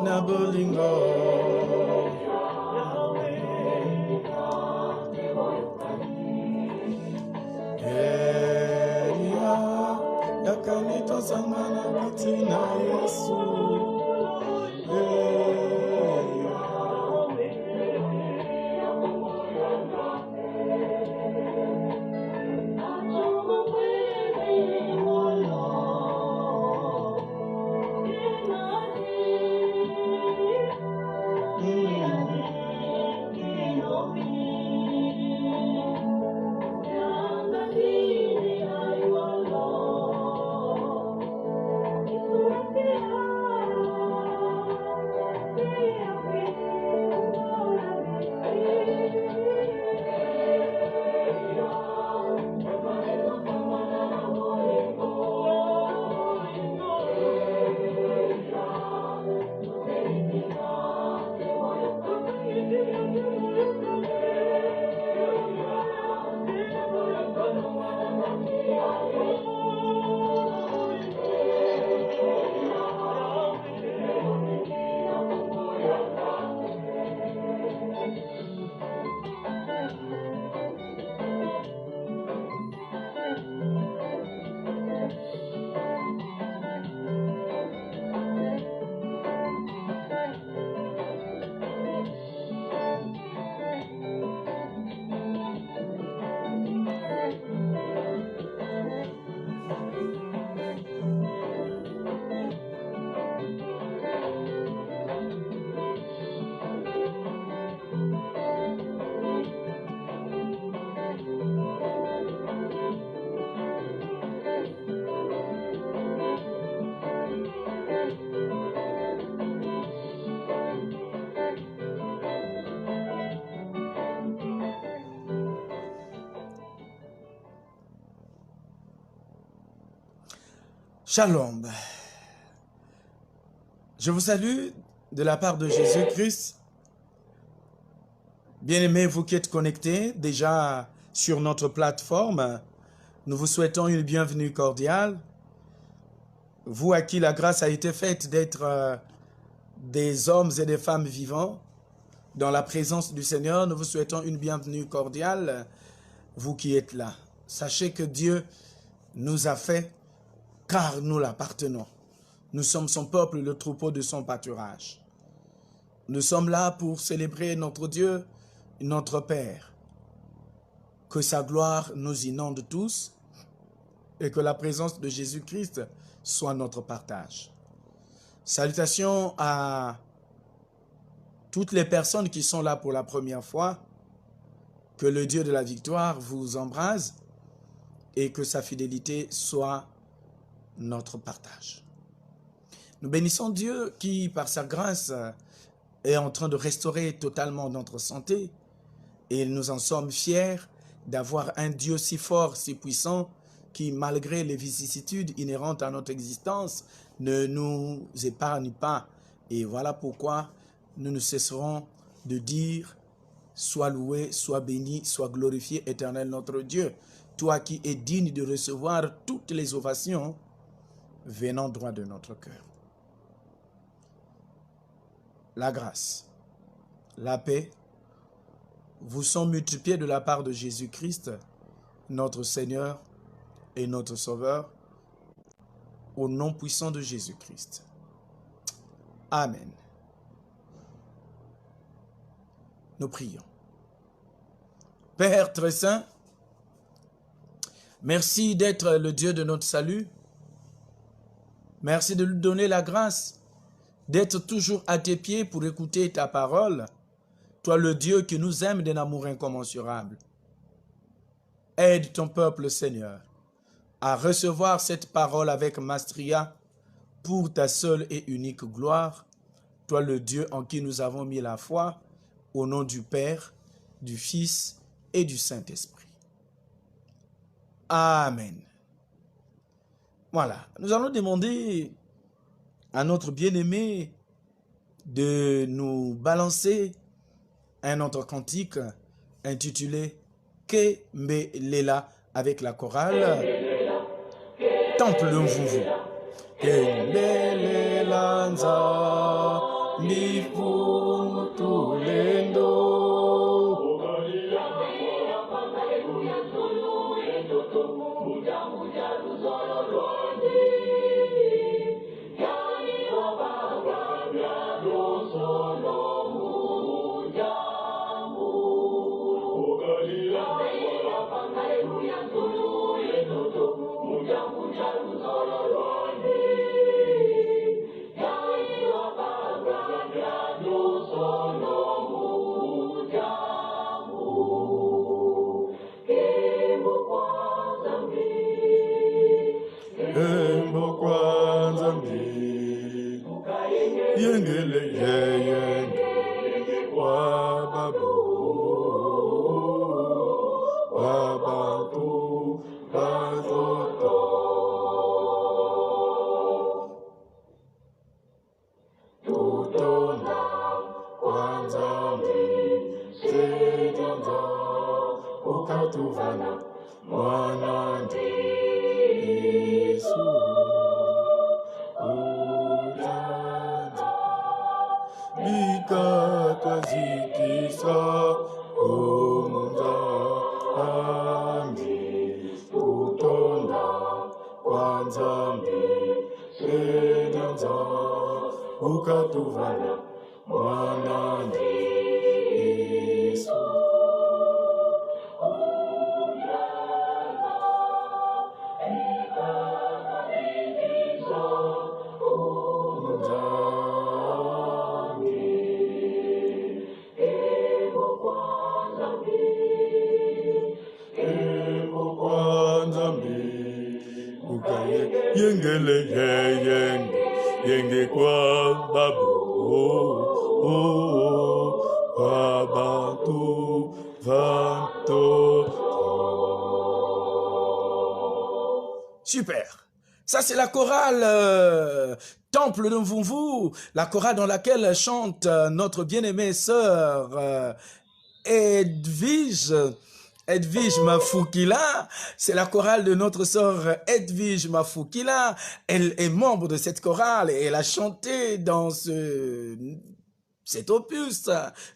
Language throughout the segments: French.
Nabolingo. Elia, yakaleta sangana katina Yesu. Shalom. Je vous salue de la part de Jésus-Christ. Bien-aimés, vous qui êtes connectés déjà sur notre plateforme, Nous vous souhaitons une bienvenue cordiale. Vous à qui la grâce a été faite d'être des hommes et des femmes vivants dans la présence du Seigneur, nous vous souhaitons une bienvenue cordiale, vous qui êtes là. Sachez que Dieu nous a fait car nous l'appartenons. Nous sommes son peuple, le troupeau de son pâturage. Nous sommes là pour célébrer notre Dieu, notre Père. Que sa gloire nous inonde tous et que la présence de Jésus-Christ soit notre partage. Salutations à toutes les personnes qui sont là pour la première fois. Que le Dieu de la victoire vous embrase et que sa fidélité soit notre partage. Nous bénissons Dieu qui, par sa grâce, est en train de restaurer totalement notre santé et nous en sommes fiers d'avoir un Dieu si fort, si puissant, qui, malgré les vicissitudes inhérentes à notre existence, ne nous épargne pas. Et voilà pourquoi nous ne cesserons de dire « Sois loué, sois béni, sois glorifié, éternel notre Dieu, toi qui es digne de recevoir toutes les ovations venant droit de notre cœur. » La grâce, la paix vous sont multipliés de la part de Jésus-Christ, notre Seigneur et notre Sauveur, au nom puissant de Jésus-Christ. Amen. Nous prions. Père très saint, merci d'être le Dieu de notre salut. Merci de nous donner la grâce d'être toujours à tes pieds pour écouter ta parole. Toi, le Dieu qui nous aime d'un amour incommensurable. Aide ton peuple, Seigneur, à recevoir cette parole avec maestria pour ta seule et unique gloire. Toi, le Dieu en qui nous avons mis la foi, au nom du Père, du Fils et du Saint-Esprit. Amen. Voilà, nous allons demander à notre bien-aimé de nous balancer un autre cantique intitulé « Kembelela » avec la chorale « Temple de Mvuvu ». Kembelela nza mifutulendo yengele yenge wababo wabantu batoto tutonda kwanzambi sejonza ukatuvana mwanandi Yesu Bikakazikisa omunza ambi tutonda kwanzambi sedanza ukatuvana mwanandi Yesu yengele yenge kwa babu wabantu vanto. Super. Ça c'est la chorale Temple de Mvuvu, la chorale dans laquelle chante notre bien-aimée sœur Edwige Edwige Mafukila, c'est la chorale de notre sœur Edwige Mafukila. Elle est membre de cette chorale et elle a chanté dans cet opus,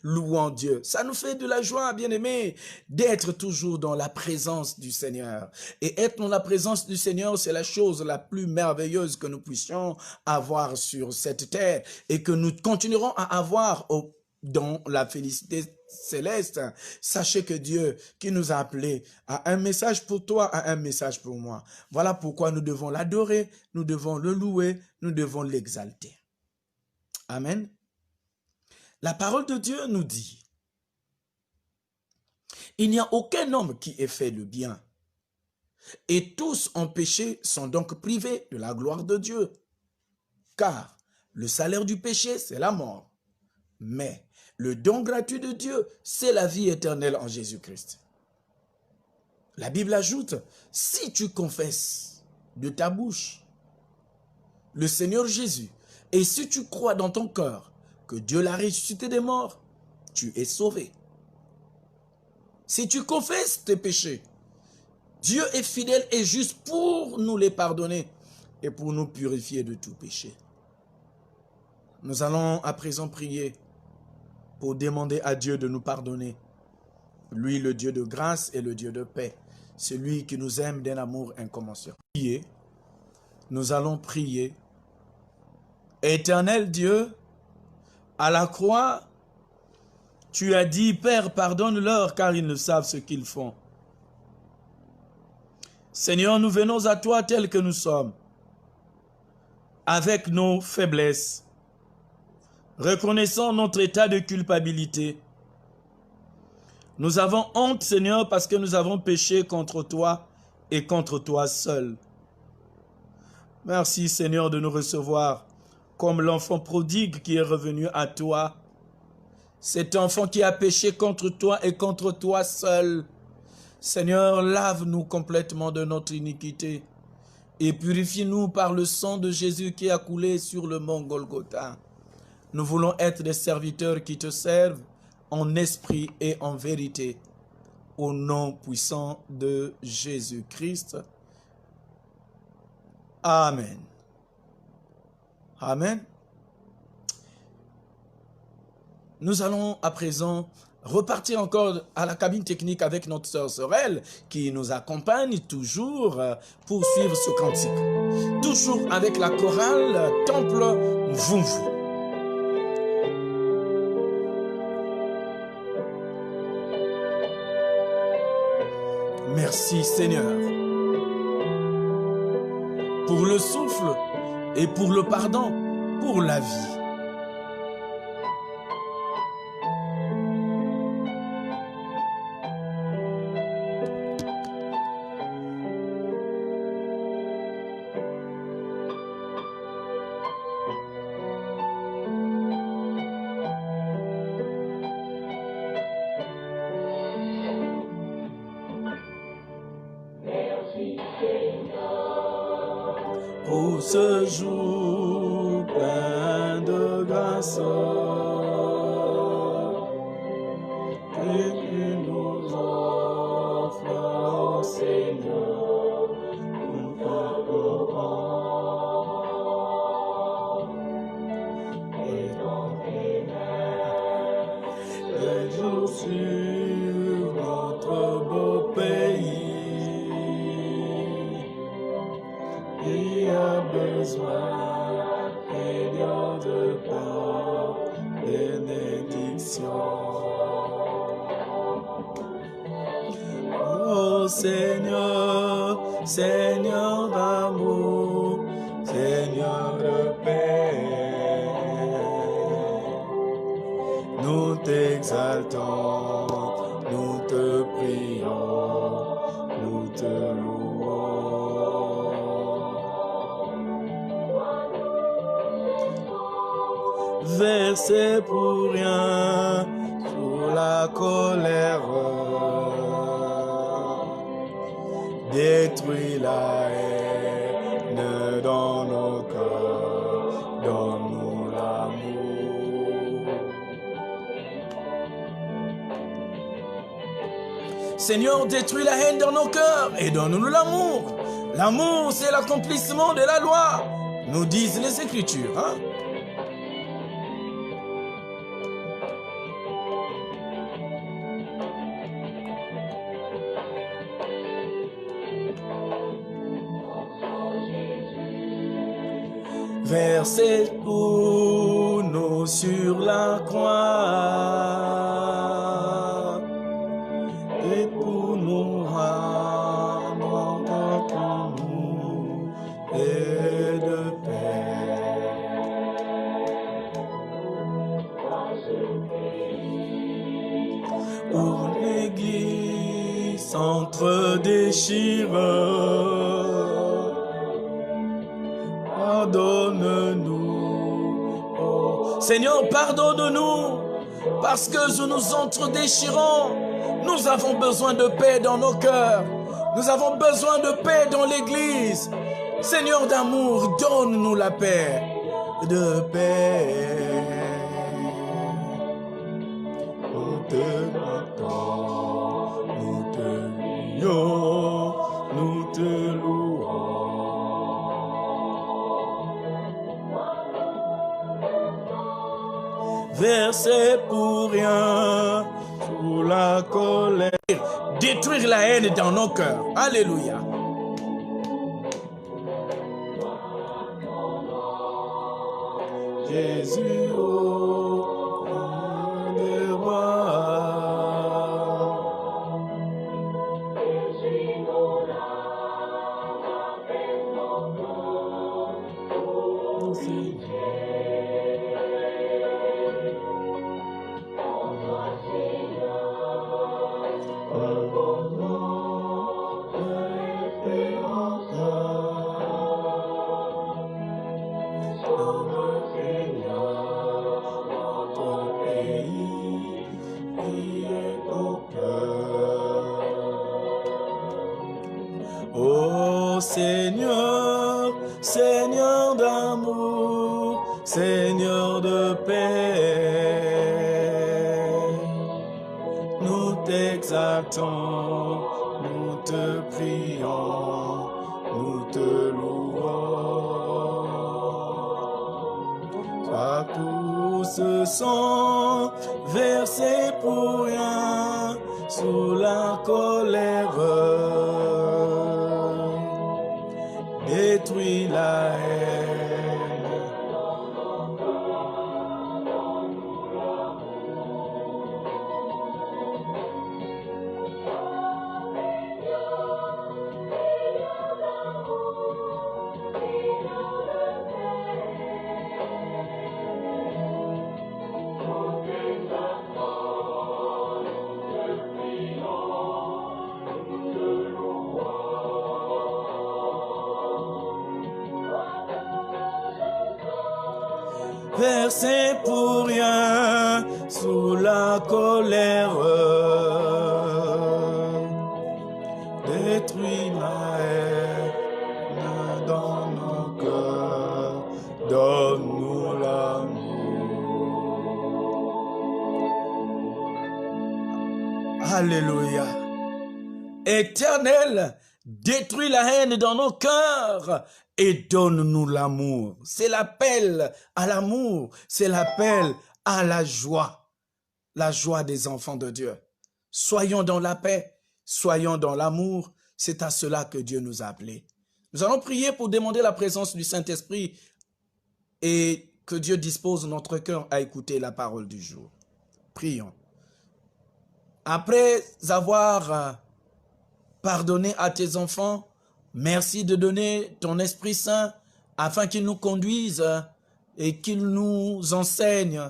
louant Dieu. Ça nous fait de la joie, bien-aimés, d'être toujours dans la présence du Seigneur. Et être dans la présence du Seigneur, c'est la chose la plus merveilleuse que nous puissions avoir sur cette terre et que nous continuerons à avoir dans la félicité céleste. Sachez que Dieu qui nous a appelés a un message pour toi, a un message pour moi. Voilà pourquoi nous devons l'adorer, nous devons le louer, nous devons l'exalter. Amen. La parole de Dieu nous dit, il n'y a aucun homme qui ait fait le bien, et tous en péché sont donc privés de la gloire de Dieu. Car le salaire du péché, c'est la mort. Mais le don gratuit de Dieu, c'est la vie éternelle en Jésus-Christ. La Bible ajoute, si tu confesses de ta bouche le Seigneur Jésus, et si tu crois dans ton cœur que Dieu l'a ressuscité des morts, tu es sauvé. Si tu confesses tes péchés, Dieu est fidèle et juste pour nous les pardonner et pour nous purifier de tout péché. Nous allons à présent prier pour demander à Dieu de nous pardonner. Lui, le Dieu de grâce et le Dieu de paix, celui qui nous aime d'un amour incommensurable. Nous allons prier. Éternel Dieu, à la croix, tu as dit, Père, pardonne-leur car ils ne savent ce qu'ils font. Seigneur, nous venons à toi tels que nous sommes, avec nos faiblesses, reconnaissant notre état de culpabilité. Nous avons honte, Seigneur, parce que nous avons péché contre toi et contre toi seul. Merci, Seigneur, de nous recevoir comme l'enfant prodigue qui est revenu à toi. Cet enfant qui a péché contre toi et contre toi seul. Seigneur, lave-nous complètement de notre iniquité et purifie-nous par le sang de Jésus qui a coulé sur le mont Golgotha. Nous voulons être des serviteurs qui te servent en esprit et en vérité. Au nom puissant de Jésus-Christ. Amen. Amen. Nous allons à présent repartir encore à la cabine technique avec notre sœur Sorel qui nous accompagne toujours pour suivre ce cantique. Toujours avec la chorale Temple Vumvu. Merci Seigneur pour le souffle et pour le pardon, pour la vie. Pour ce jour plein de grâce que tu nous offres, Seigneur, nous t'adorons. Et dans tes mains, les jours sur notre beau pays. Il a besoin, Seigneur, de ta bénédiction. Oh Seigneur, Seigneur d'amour, Seigneur de paix, nous t'exaltons, nous te prions, nous te louons. Versé pour rien sous la colère, détruis la haine dans nos cœurs, donne-nous l'amour. Seigneur, détruis la haine dans nos cœurs et donne-nous l'amour. L'amour, c'est l'accomplissement de la loi, nous disent les Écritures. Hein? Versé pour nous sur la croix et pour nous rendre notre amour et de paix. Pour l'Église entre déchireurs, pardonne-nous. Oh. Seigneur, pardonne-nous, parce que nous nous entre-déchirons. Nous avons besoin de paix dans nos cœurs. Nous avons besoin de paix dans l'Église. Seigneur d'amour, donne-nous la paix. De paix. Nous te attendons, nous te lions, nous te louons. Versé pour rien sous la colère. Détruire la haine dans nos cœurs. Alléluia. Jésus, oh, le roi. Oh Seigneur, Seigneur d'amour, Seigneur de paix, nous t'exaltons, nous te prions, nous te louons. Toi tout ce sang versé pour rien sous la colère, détruis la haine. Versé pour rien sous la colère, détruis la haine dans nos cœurs, donne-nous l'amour. Alléluia. Éternel, détruis la haine dans nos cœurs et donne-nous l'amour. C'est l'appel à l'amour, c'est l'appel à la joie des enfants de Dieu. Soyons dans la paix, soyons dans l'amour, c'est à cela que Dieu nous a appelés. Nous allons prier pour demander la présence du Saint-Esprit et que Dieu dispose notre cœur à écouter la parole du jour. Prions. Après avoir pardonné à tes enfants, merci de donner ton Esprit Saint afin qu'il nous conduise et qu'il nous enseigne,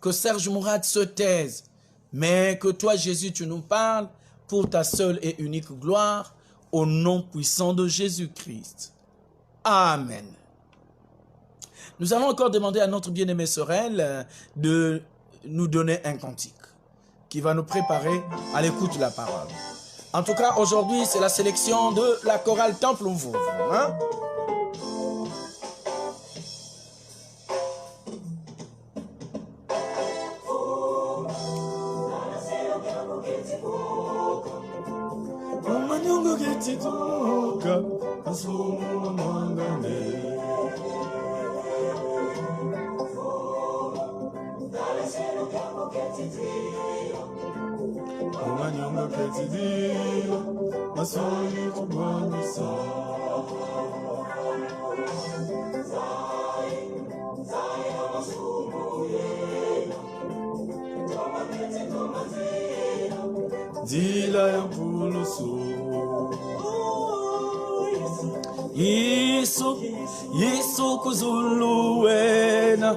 que Serge Mourad se taise, mais que toi, Jésus, tu nous parles pour ta seule et unique gloire, au nom puissant de Jésus-Christ. Amen. Nous allons encore demander à notre bien-aimé Sorel de nous donner un cantique qui va nous préparer à l'écoute de la parole. En tout cas, aujourd'hui, c'est la sélection de la chorale Temple Mvouve. Hein? Tuka, Asumu Mangane. Omanyonga Ketidia, Masoli Tubanisa. Dila ya pulusu. Yesu kuzuluwena.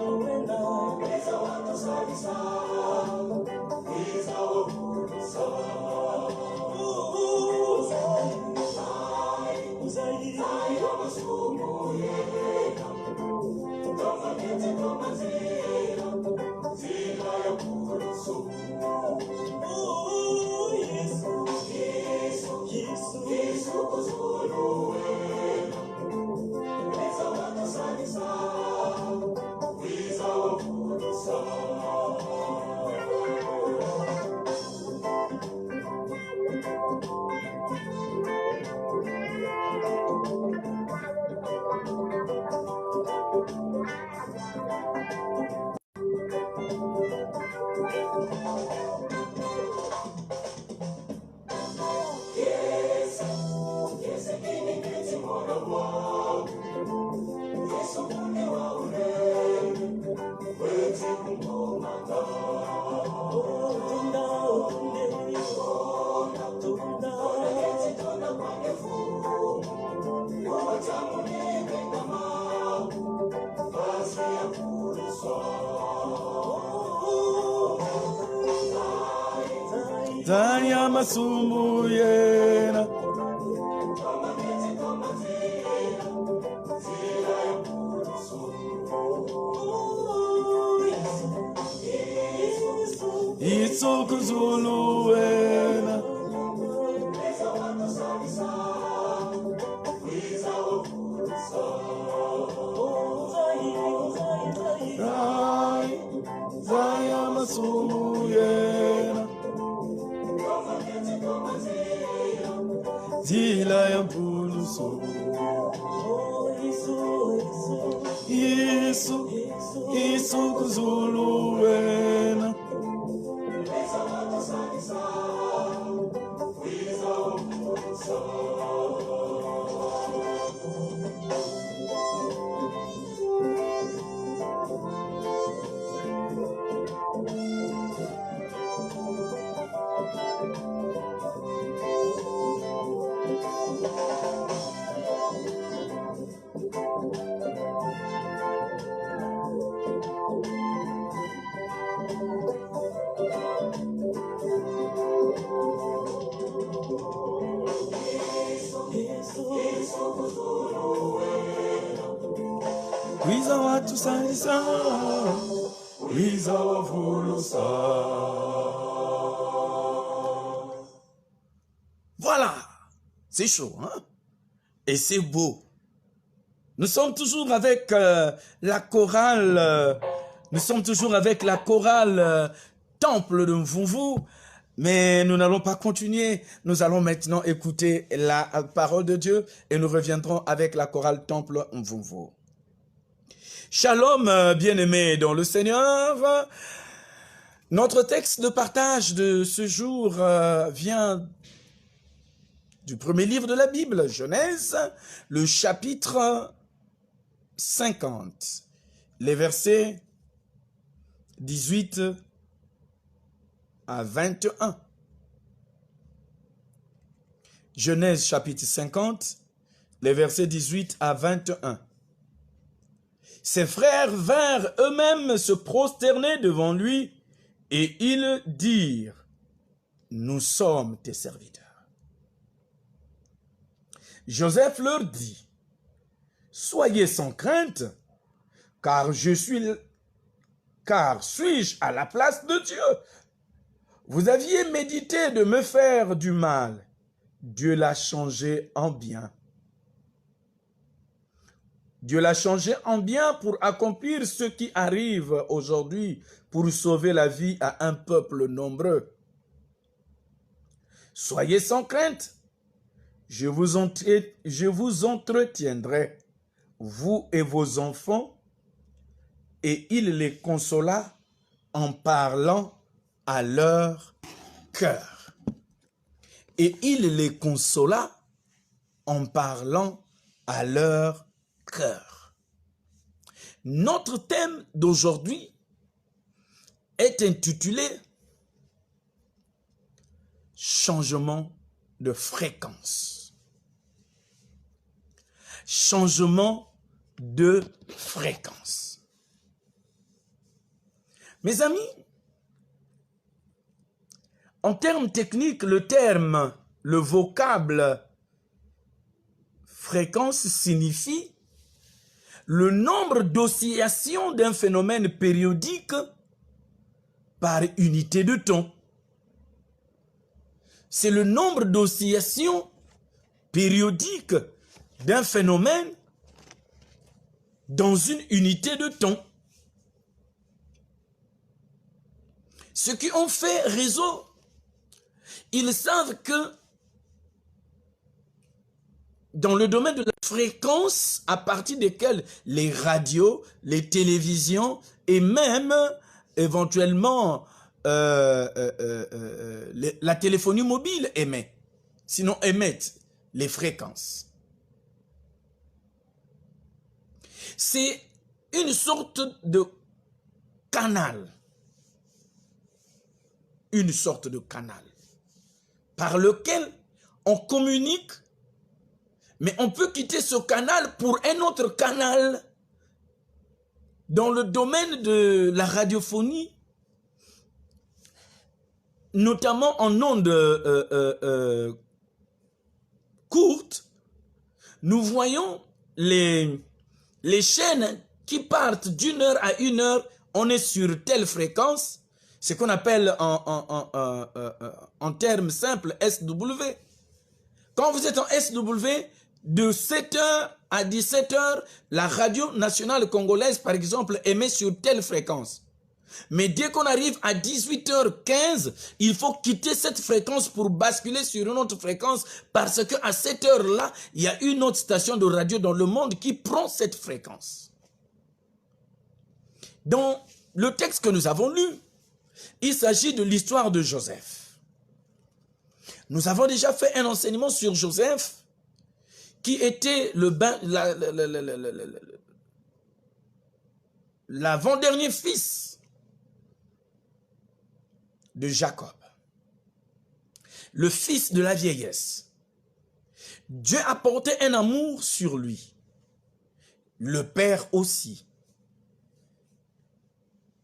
Zanya masumbu yena. Yesu kuzuluwena. Zanya masumbu yena. Zila ya pulusu. Yesu kuzuluwena. Wiza watu salisa, wiza wavulusa. Voilà, c'est chaud, hein? Et c'est beau. Nous sommes toujours avec la chorale, nous sommes toujours avec la chorale Temple de Mvumvu, mais nous n'allons pas continuer. Nous allons maintenant écouter la parole de Dieu et nous reviendrons avec la chorale Temple Mvumvu. Shalom, bien-aimés dans le Seigneur. Notre texte de partage de ce jour vient du premier livre de la Bible, Genèse, le chapitre 50, les versets 18 à 21. Genèse chapitre 50, les versets 18 à 21. Ses frères vinrent eux-mêmes se prosterner devant lui et ils dirent, « Nous sommes tes serviteurs. » Joseph leur dit, « Soyez sans crainte, car suis-je à la place de Dieu? Vous aviez médité de me faire du mal. Dieu l'a changé en bien. Dieu l'a changé en bien pour accomplir ce qui arrive aujourd'hui, pour sauver la vie à un peuple nombreux. Soyez sans crainte. je vous entretiendrai, vous et vos enfants, et il les consola en parlant à leur cœur. Et il les consola en parlant à leur cœur. Notre thème d'aujourd'hui est intitulé « Changement de fréquence ». Changement de fréquence. Mes amis, en termes techniques, le vocable fréquence signifie le nombre d'oscillations d'un phénomène périodique par unité de temps. C'est le nombre d'oscillations périodiques d'un phénomène dans une unité de temps. Ceux qui ont fait réseau, ils savent que dans le domaine de la fréquence, à partir desquelles les radios, les télévisions et même éventuellement la téléphonie mobile émet, sinon émettent les fréquences. C'est une sorte de canal. Une sorte de canal par lequel on communique, mais on peut quitter ce canal pour un autre canal. Dans le domaine de la radiophonie, notamment en ondes courtes, nous voyons les chaînes qui partent d'une heure à une heure, on est sur telle fréquence, ce qu'on appelle en termes simples SW. Quand vous êtes en SW, de 7h à 17h, la radio nationale congolaise, par exemple, émet sur telle fréquence. Mais dès qu'on arrive à 18h15, il faut quitter cette fréquence pour basculer sur une autre fréquence parce qu'à cette heure-là, il y a une autre station de radio dans le monde qui prend cette fréquence. Dans le texte que nous avons lu, il s'agit de l'histoire de Joseph. Nous avons déjà fait un enseignement sur Joseph, qui était l'avant-dernier fils de Jacob, le fils de la vieillesse. Dieu a porté un amour sur lui, le père aussi.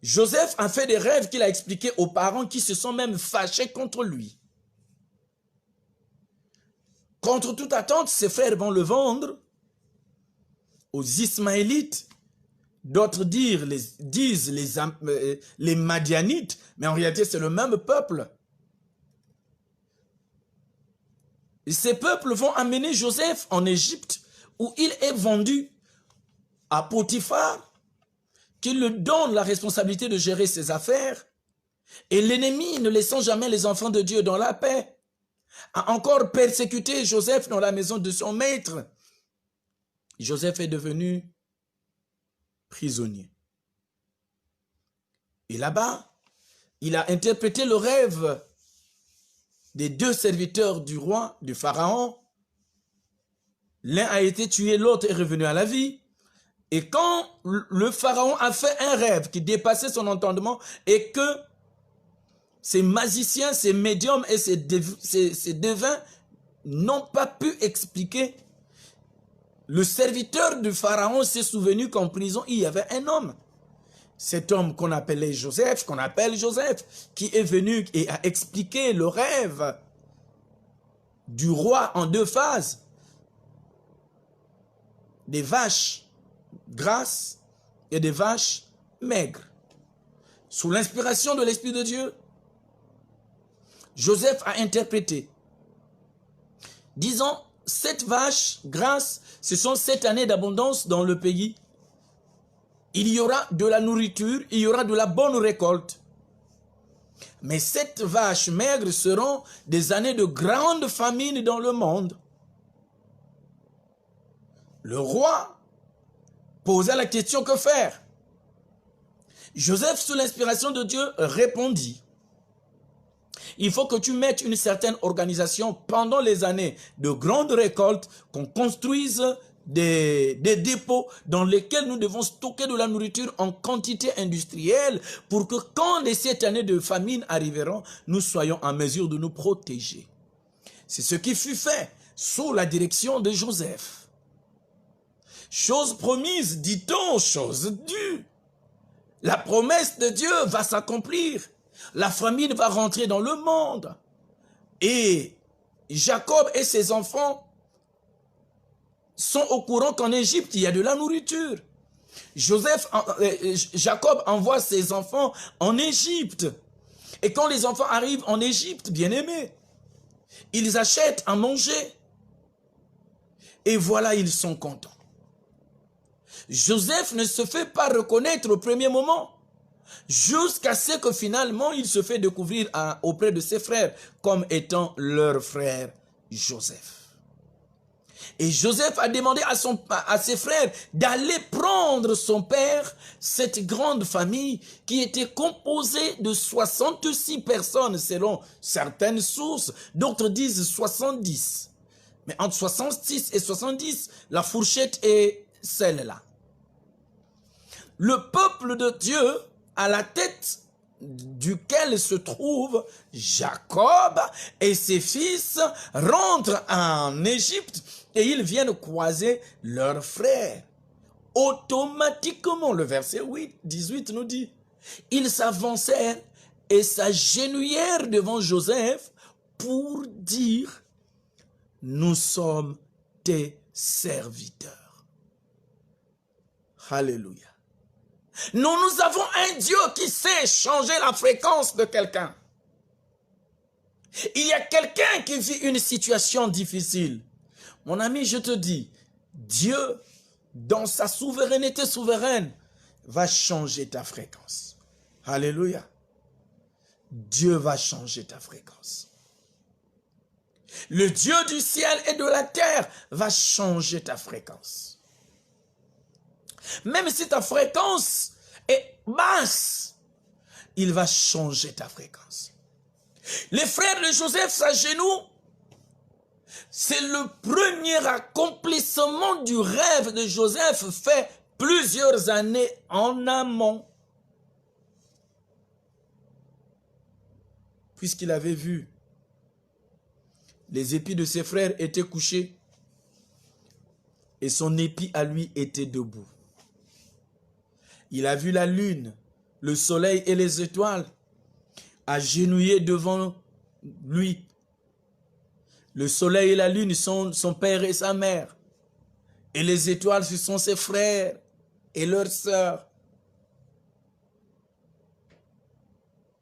Joseph a fait des rêves qu'il a expliqués aux parents qui se sont même fâchés contre lui. Contre toute attente, ses frères vont le vendre aux Ismaélites. D'autres disent les Madianites, mais en réalité c'est le même peuple. Et ces peuples vont amener Joseph en Égypte où il est vendu à Potiphar, qui lui donne la responsabilité de gérer ses affaires, et l'ennemi, ne laissant jamais les enfants de Dieu dans la paix, a encore persécuté Joseph dans la maison de son maître. Joseph est devenu prisonnier. Et là-bas, il a interprété le rêve des deux serviteurs du roi, du pharaon. L'un a été tué, l'autre est revenu à la vie. Et quand le pharaon a fait un rêve qui dépassait son entendement et que ces magiciens, ces médiums et ces devins n'ont pas pu expliquer, le serviteur du pharaon s'est souvenu qu'en prison, il y avait un homme. Cet homme qu'on appelle Joseph, qui est venu et a expliqué le rêve du roi en deux phases. Des vaches grasses et des vaches maigres. Sous l'inspiration de l'Esprit de Dieu, Joseph a interprété, disant, 7 vaches grasses, ce sont 7 années d'abondance dans le pays. Il y aura de la nourriture, il y aura de la bonne récolte. Mais 7 vaches maigres seront des années de grande famine dans le monde. le roi posa la question que faire. Joseph, sous l'inspiration de Dieu, répondit: il faut que tu mettes une certaine organisation pendant les années de grande récolte, qu'on construise des dépôts dans lesquels nous devons stocker de la nourriture en quantité industrielle pour que quand les 7 années de famine arriveront, nous soyons en mesure de nous protéger. C'est ce qui fut fait sous la direction de Joseph. Chose promise, dit-on, chose due. La promesse de Dieu va s'accomplir. La famine va rentrer dans le monde. Et Jacob et ses enfants sont au courant qu'en Égypte, il y a de la nourriture. Jacob envoie ses enfants en Égypte. Et quand les enfants arrivent en Égypte, bien aimés, ils achètent à manger. Et voilà, ils sont contents. Joseph ne se fait pas reconnaître au premier moment, jusqu'à ce que finalement il se fait découvrir auprès de ses frères comme étant leur frère Joseph. Et Joseph a demandé à ses frères d'aller prendre son père, cette grande famille qui était composée de 66 personnes selon certaines sources, d'autres disent 70. Mais entre 66 et 70, la fourchette est celle-là. Le peuple de Dieu, à la tête duquel se trouve Jacob et ses fils, rentrent en Égypte et ils viennent croiser leurs frères. Automatiquement, le verset 18 nous dit, ils s'avancèrent et s'agenouillèrent devant Joseph pour dire, nous sommes tes serviteurs. Alléluia. Nous avons un Dieu qui sait changer la fréquence de quelqu'un. Il y a quelqu'un qui vit une situation difficile. Mon ami, je te dis, Dieu, dans sa souveraineté souveraine, va changer ta fréquence. Alléluia. Dieu va changer ta fréquence. Le Dieu du ciel et de la terre va changer ta fréquence. Même si ta fréquence est basse, il va changer ta fréquence. Les frères de Joseph s'agenouillent. C'est le premier accomplissement du rêve de Joseph fait plusieurs années en amont. Puisqu'il avait vu, les épis de ses frères étaient couchés et son épi à lui était debout. Il a vu la lune, le soleil et les étoiles agenouillés devant lui. Le soleil et la lune sont son père et sa mère. Et les étoiles, ce sont ses frères et leurs sœurs.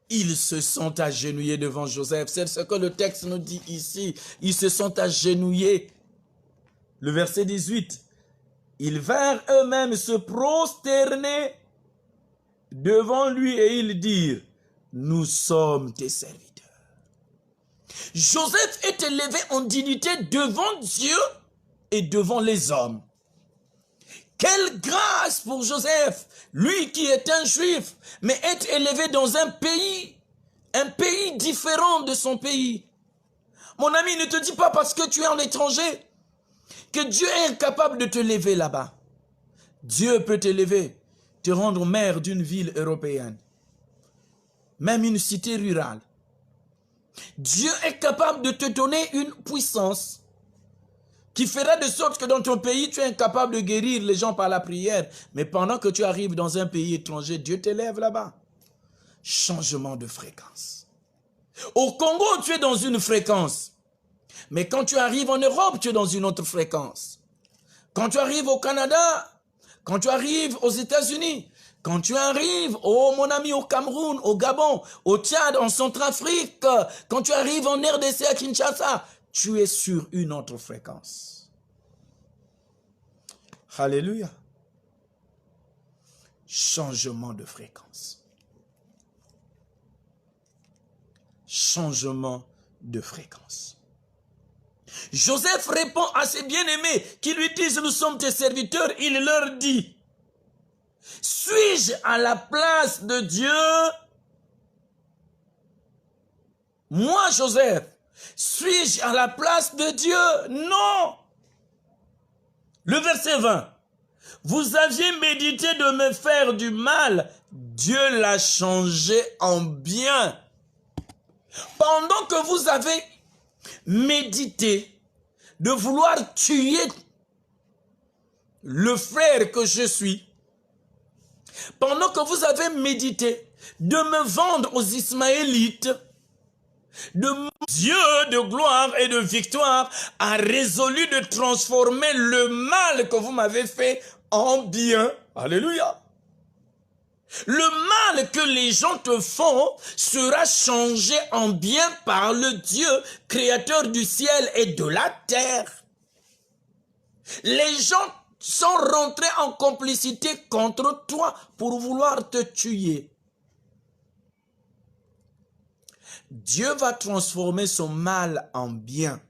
Ils se sont agenouillés devant Joseph. C'est ce que le texte nous dit ici. Ils se sont agenouillés. Le verset 18. Ils vinrent eux-mêmes se prosterner devant lui et ils dirent, nous sommes tes serviteurs. Joseph est élevé en dignité devant Dieu et devant les hommes. Quelle grâce pour Joseph, lui qui est un juif, mais est élevé dans un pays différent de son pays. Mon ami, ne te dis pas parce que tu es en étranger que Dieu est incapable de te lever là-bas. Dieu peut t'élever, te rendre maire d'une ville européenne, même une cité rurale. Dieu est capable de te donner une puissance qui fera de sorte que dans ton pays, tu es incapable de guérir les gens par la prière. Mais pendant que tu arrives dans un pays étranger, Dieu t'élève là-bas. Changement de fréquence. Au Congo, tu es dans une fréquence. Mais quand tu arrives en Europe, tu es dans une autre fréquence. Quand tu arrives au Canada, quand tu arrives aux États-Unis, quand tu arrives, oh mon ami, au Cameroun, au Gabon, au Tchad, en Centrafrique, quand tu arrives en RDC à Kinshasa, tu es sur une autre fréquence. Alléluia. Changement de fréquence. Changement de fréquence. Joseph répond à ses bien-aimés qui lui disent « Nous sommes tes serviteurs ». Il leur dit « Suis-je à la place de Dieu? Moi, Joseph, suis-je à la place de Dieu? Non. » Le verset 20. « Vous aviez médité de me faire du mal, Dieu l'a changé en bien. » Pendant que vous avez médité de vouloir tuer le frère que je suis, pendant que vous avez médité de me vendre aux Ismaélites, Dieu de gloire et de victoire a résolu de transformer le mal que vous m'avez fait en bien. Alléluia. Le mal que les gens te font sera changé en bien par le Dieu, créateur du ciel et de la terre. Les gens sont rentrés en complicité contre toi pour vouloir te tuer. Dieu va transformer son mal en bien.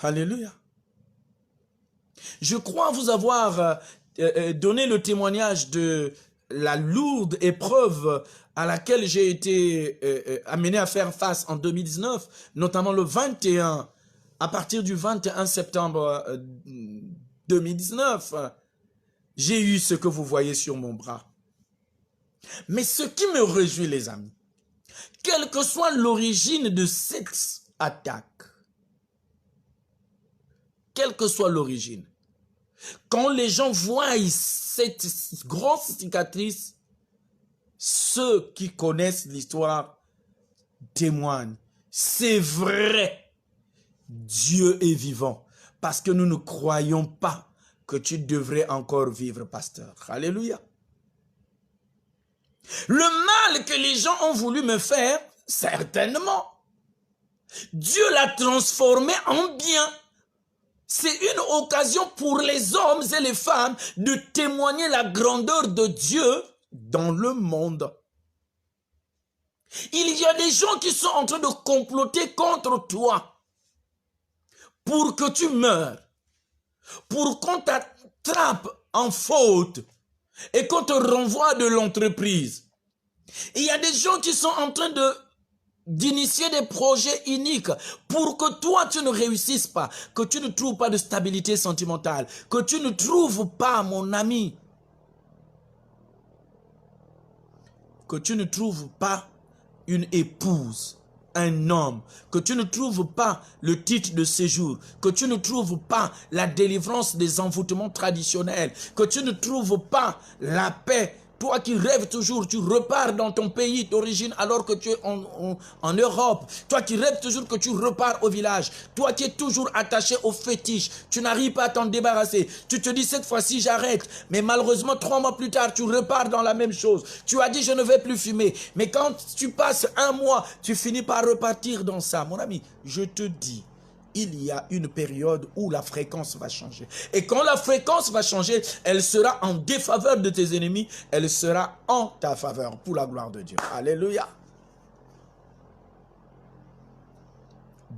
Alléluia. Je crois vous avoir donné le témoignage de la lourde épreuve à laquelle j'ai été amené à faire face en 2019, notamment le 21, à partir du 21 septembre 2019, j'ai eu ce que vous voyez sur mon bras. Mais ce qui me réjouit, les amis, quelle que soit l'origine de cette attaque, quelle que soit l'origine, quand les gens voient cette grosse cicatrice, ceux qui connaissent l'histoire témoignent. C'est vrai, Dieu est vivant, parce que nous ne croyons pas que tu devrais encore vivre, pasteur. Alléluia. Le mal que les gens ont voulu me faire, certainement, Dieu l'a transformé en bien. C'est une occasion pour les hommes et les femmes de témoigner la grandeur de Dieu dans le monde. Il y a des gens qui sont en train de comploter contre toi pour que tu meurs, pour qu'on t'attrape en faute et qu'on te renvoie de l'entreprise. Il y a des gens qui sont en train d'initier des projets uniques pour que toi tu ne réussisses pas, que tu ne trouves pas de stabilité sentimentale, que tu ne trouves pas, mon ami, que tu ne trouves pas une épouse, un homme, que tu ne trouves pas le titre de séjour, que tu ne trouves pas la délivrance des envoûtements traditionnels, que tu ne trouves pas la paix. Toi qui rêves toujours, tu repars dans ton pays d'origine alors que tu es en Europe. Toi qui rêves toujours que tu repars au village. Toi qui es toujours attaché aux fétiches. Tu n'arrives pas à t'en débarrasser. Tu te dis cette fois-ci j'arrête. Mais malheureusement 3 mois plus tard, tu repars dans la même chose. Tu as dit je ne vais plus fumer. Mais quand tu passes 1 mois, tu finis par repartir dans ça. Mon ami, je te dis, il y a une période où la fréquence va changer. Et quand la fréquence va changer, elle sera en défaveur de tes ennemis, elle sera en ta faveur, pour la gloire de Dieu. Alléluia.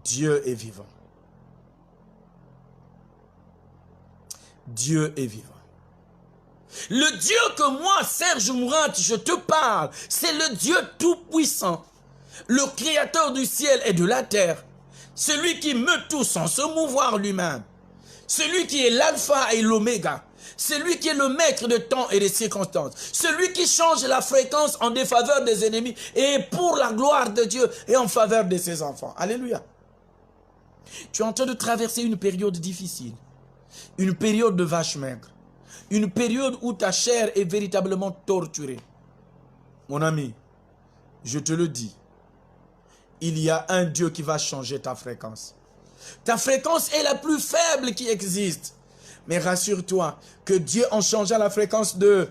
Dieu est vivant. Dieu est vivant. Le Dieu que moi, Serge Mourante, je te parle, c'est le Dieu tout-puissant, le créateur du ciel et de la terre. Celui qui meut tout sans se mouvoir lui-même. Celui qui est l'alpha et l'oméga. Celui qui est le maître de temps et des circonstances. Celui qui change la fréquence en défaveur des ennemis et pour la gloire de Dieu et en faveur de ses enfants. Alléluia. Tu es en train de traverser une période difficile. Une période de vache maigre. Une période où ta chair est véritablement torturée. Mon ami, je te le dis. Il y a un Dieu qui va changer ta fréquence. Ta fréquence est la plus faible qui existe. Mais rassure-toi que Dieu, en changeant la fréquence de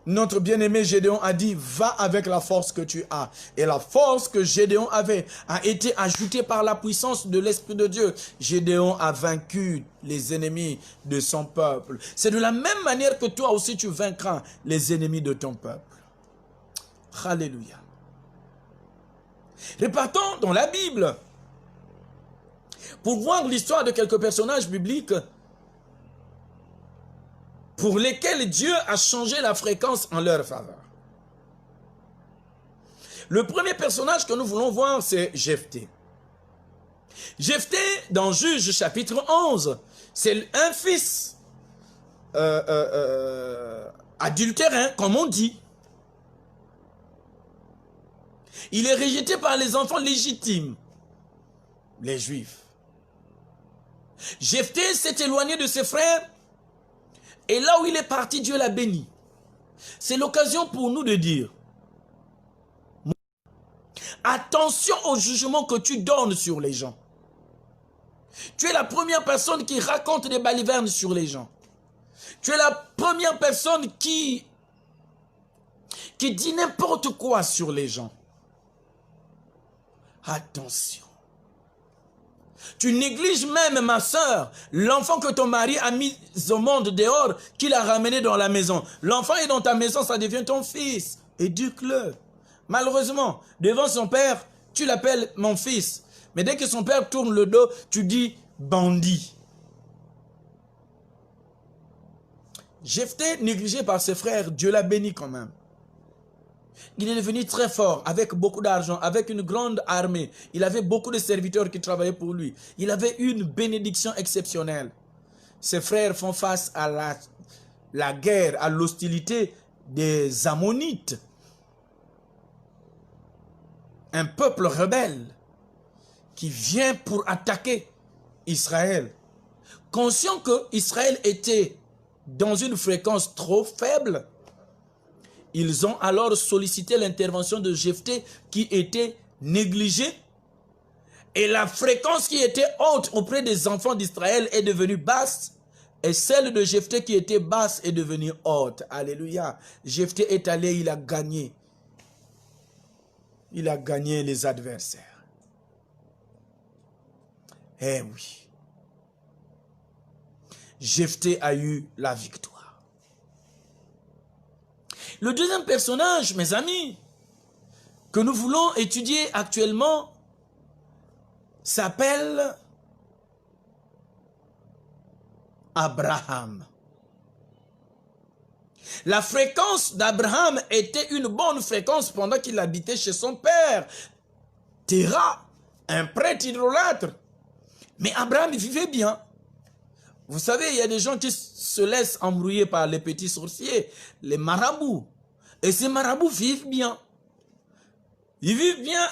notre bien-aimé Gédéon, a dit, va avec la force que tu as. Et la force que Gédéon avait a été ajoutée par la puissance de l'Esprit de Dieu. Gédéon a vaincu les ennemis de son peuple. C'est de la même manière que toi aussi tu vaincras les ennemis de ton peuple. Alléluia. Repartons dans la Bible. pour voir l'histoire de quelques personnages bibliques pour lesquels Dieu a changé la fréquence en leur faveur. Le premier personnage que nous voulons voir, c'est Jephthé. Jephthé, dans Juges chapitre 11, c'est un fils adultérin, comme on dit. Il est rejeté par les enfants légitimes, les Juifs. Jephthé s'est éloigné de ses frères, et là où il est parti, Dieu l'a béni. C'est l'occasion pour nous de dire, attention au jugement que tu donnes sur les gens. Tu es la première personne qui raconte des balivernes sur les gens. Tu es la première personne qui dit n'importe quoi sur les gens. Attention. Tu négliges même, ma soeur, l'enfant que ton mari a mis au monde dehors, qu'il a ramené dans la maison. L'enfant est dans ta maison, ça devient ton fils. Éduque-le. Malheureusement, devant son père, tu l'appelles mon fils. Mais dès que son père tourne le dos, tu dis bandit. Jephthé, négligé par ses frères, Dieu l'a béni quand même. Il est devenu très fort, avec beaucoup d'argent, avec une grande armée. Il avait beaucoup de serviteurs qui travaillaient pour lui. Il avait une bénédiction exceptionnelle. Ses frères font face à la guerre, à l'hostilité des Ammonites. Un peuple rebelle qui vient pour attaquer Israël. Conscient que Israël était dans une fréquence trop faible, ils ont alors sollicité l'intervention de Jephthé qui était négligé. Et la fréquence qui était haute auprès des enfants d'Israël est devenue basse. Et celle de Jephthé qui était basse est devenue haute. Alléluia. Jephthé est allé, il a gagné. Il a gagné les adversaires. Eh oui. Jephthé a eu la victoire. Le deuxième personnage, mes amis, que nous voulons étudier actuellement, s'appelle Abraham. La fréquence d'Abraham était une bonne fréquence pendant qu'il habitait chez son père, Téra, un prêtre idolâtre. Mais Abraham vivait bien. Vous savez, il y a des gens qui se laissent embrouiller par les petits sorciers, les marabouts. Et ces marabouts vivent bien. Ils vivent bien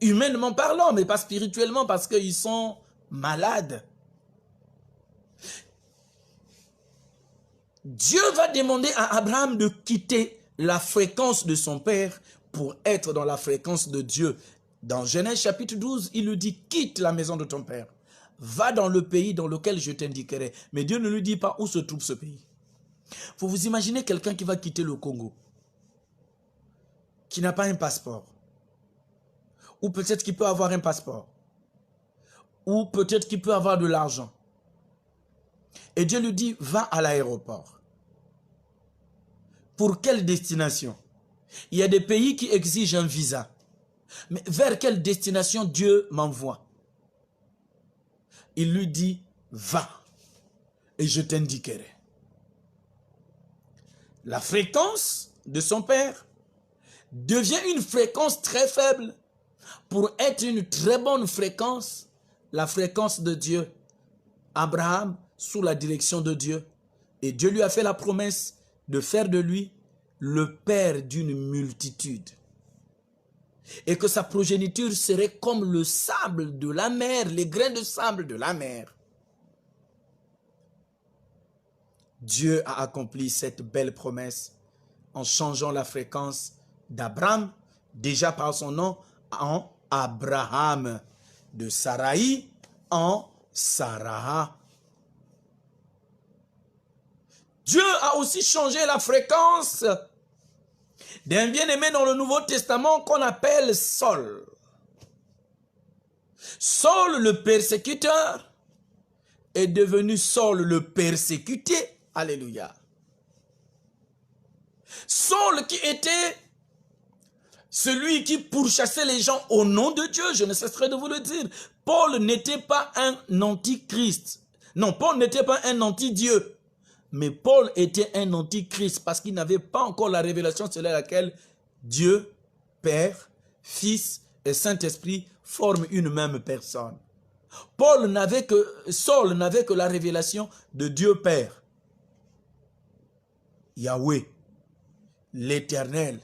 humainement parlant, mais pas spirituellement parce qu'ils sont malades. Dieu va demander à Abraham de quitter la fréquence de son père pour être dans la fréquence de Dieu. Dans Genèse chapitre 12, il lui dit, quitte la maison de ton père. Va dans le pays dans lequel je t'indiquerai. Mais Dieu ne lui dit pas où se trouve ce pays. Faut vous imaginer quelqu'un qui va quitter le Congo, qui n'a pas un passeport. Ou peut-être qu'il peut avoir un passeport. Ou peut-être qu'il peut avoir de l'argent. Et Dieu lui dit, va à l'aéroport. Pour quelle destination? Il y a des pays qui exigent un visa. Mais vers quelle destination Dieu m'envoie? Il lui dit, va et je t'indiquerai. La fréquence de son père devient une fréquence très faible pour être une très bonne fréquence, la fréquence de Dieu. Abraham, sous la direction de Dieu, et Dieu lui a fait la promesse de faire de lui le père d'une multitude. Et que sa progéniture serait comme le sable de la mer, les grains de sable de la mer. Dieu a accompli cette belle promesse en changeant la fréquence d'Abraham, déjà par son nom, en Abraham, de Saraï en Sarah. Dieu a aussi changé la fréquence d'un bien-aimé dans le Nouveau Testament qu'on appelle Saul. Saul le persécuteur est devenu Saul le persécuté. Alléluia. Saul qui était celui qui pourchassait les gens au nom de Dieu, je ne cesserai de vous le dire, Paul n'était pas un antichrist. Non, Paul n'était pas un anti-Dieu. Mais Paul était un antichrist parce qu'il n'avait pas encore la révélation selon laquelle Dieu, Père, Fils et Saint-Esprit forment une même personne. Saul n'avait que la révélation de Dieu Père. Yahweh, l'Éternel,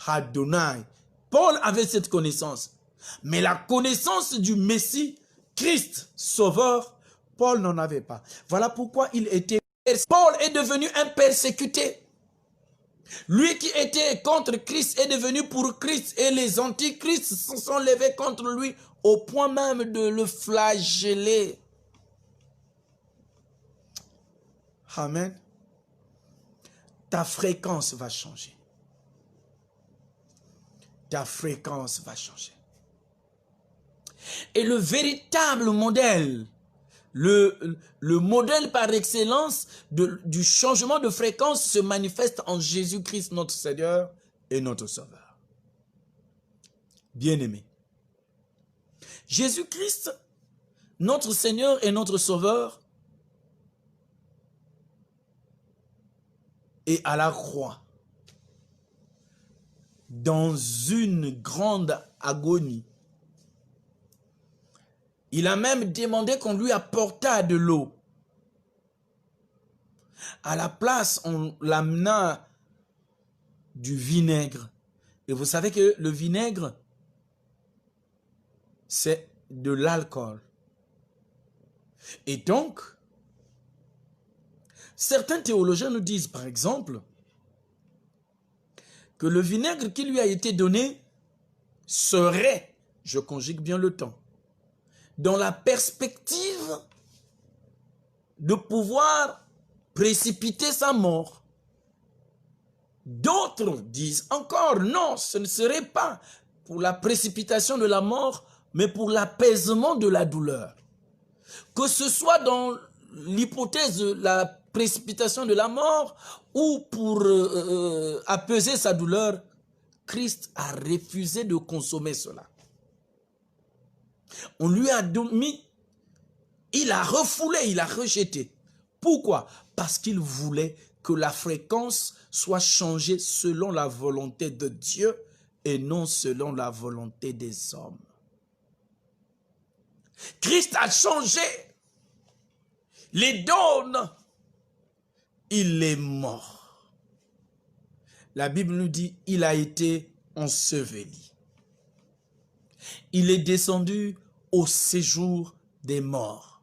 Adonai. Paul avait cette connaissance. Mais la connaissance du Messie, Christ, Sauveur, Paul n'en avait pas. Voilà pourquoi il était... Paul est devenu un persécuté. Lui qui était contre Christ est devenu pour Christ. Et les antichrists se sont levés contre lui au point même de le flageller. Amen. Ta fréquence va changer. Ta fréquence va changer. Et le véritable modèle, le modèle par excellence du changement de fréquence se manifeste en Jésus-Christ, notre Seigneur et notre Sauveur. Bien-aimé, Jésus-Christ, notre Seigneur et notre Sauveur, est à la croix, dans une grande agonie. Il a même demandé qu'on lui apportât de l'eau. À la place, on l'amena du vinaigre. Et vous savez que le vinaigre, c'est de l'alcool. Et donc, certains théologiens nous disent, par exemple, que le vinaigre qui lui a été donné serait, je conjugue bien le temps, dans la perspective de pouvoir précipiter sa mort. D'autres disent encore, non, ce ne serait pas pour la précipitation de la mort, mais pour l'apaisement de la douleur. Que ce soit dans l'hypothèse de la précipitation de la mort ou pour apaiser sa douleur, Christ a refusé de consommer cela. On lui a mis, il a refoulé, il a rejeté. Pourquoi? Parce qu'il voulait que la fréquence soit changée selon la volonté de Dieu et non selon la volonté des hommes. Christ a changé les donnes. Il est mort. La Bible nous dit, il a été enseveli. Il est descendu au séjour des morts.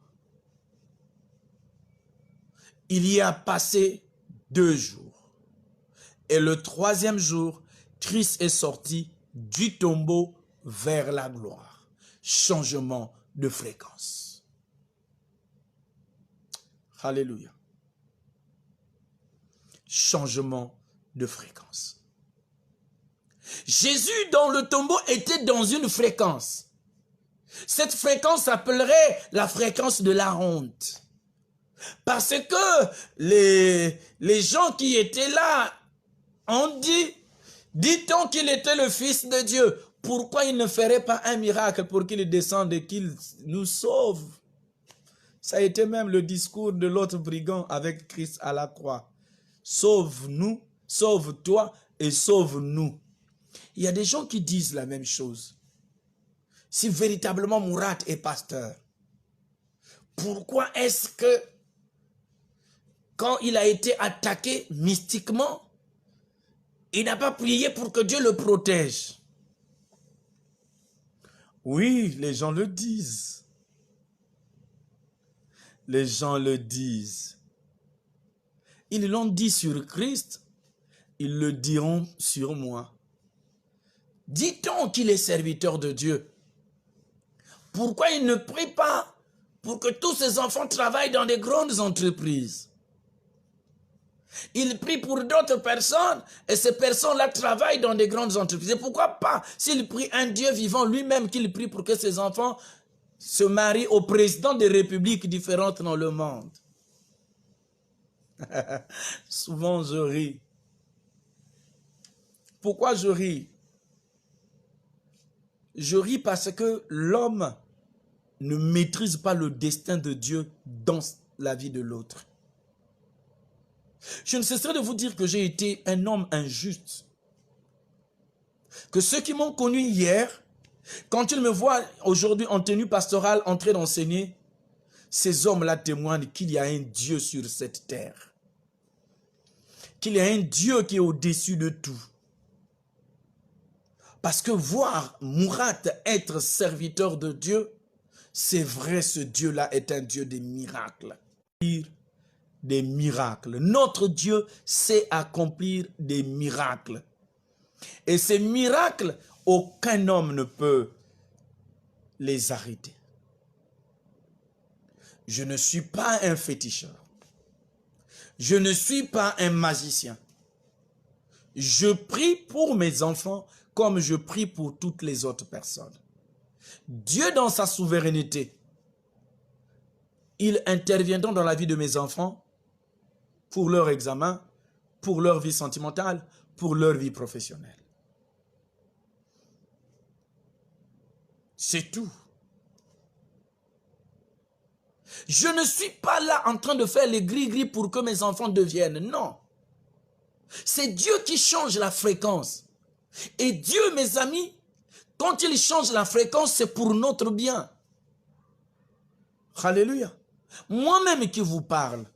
Il y a passé 2 jours. Et le 3e jour, Christ est sorti du tombeau vers la gloire. Changement de fréquence. Alléluia. Changement de fréquence. Jésus dans le tombeau était dans une fréquence. Cette fréquence s'appellerait la fréquence de la honte. Parce que les gens qui étaient là ont dit, dit-on qu'il était le Fils de Dieu, pourquoi il ne ferait pas un miracle pour qu'il descende et qu'il nous sauve? Ça a été même le discours de l'autre brigand avec Christ à la croix. Sauve-nous, sauve-toi et sauve-nous. Il y a des gens qui disent la même chose. Si véritablement Mourad est pasteur, pourquoi est-ce que quand il a été attaqué mystiquement, il n'a pas prié pour que Dieu le protège? Oui, les gens le disent. Les gens le disent. Ils l'ont dit sur Christ, ils le diront sur moi. Dit-on qu'il est serviteur de Dieu? Pourquoi il ne prie pas pour que tous ses enfants travaillent dans des grandes entreprises? Il prie pour d'autres personnes et ces personnes-là travaillent dans des grandes entreprises. Et pourquoi pas, s'il prie un Dieu vivant lui-même, qu'il prie pour que ses enfants se marient au président des républiques différentes dans le monde? Souvent je ris. Pourquoi je ris? Je ris parce que l'homme ne maîtrise pas le destin de Dieu dans la vie de l'autre. Je ne cesserai de vous dire que j'ai été un homme injuste. Que ceux qui m'ont connu hier, quand ils me voient aujourd'hui en tenue pastorale, en train d'enseigner, ces hommes-là témoignent qu'il y a un Dieu sur cette terre. Qu'il y a un Dieu qui est au-dessus de tout. Parce que voir Mourat être serviteur de Dieu, c'est vrai, ce Dieu-là est un Dieu des miracles. Des miracles. Notre Dieu sait accomplir des miracles. Et ces miracles, aucun homme ne peut les arrêter. Je ne suis pas un féticheur. Je ne suis pas un magicien. Je prie pour mes enfants comme je prie pour toutes les autres personnes. Dieu, dans sa souveraineté, il interviendra dans la vie de mes enfants pour leur examen, pour leur vie sentimentale, pour leur vie professionnelle. C'est tout. Je ne suis pas là en train de faire les gris-gris pour que mes enfants deviennent. Non. C'est Dieu qui change la fréquence. Et Dieu, mes amis, quand il change la fréquence, c'est pour notre bien. Alléluia. Moi-même qui vous parle,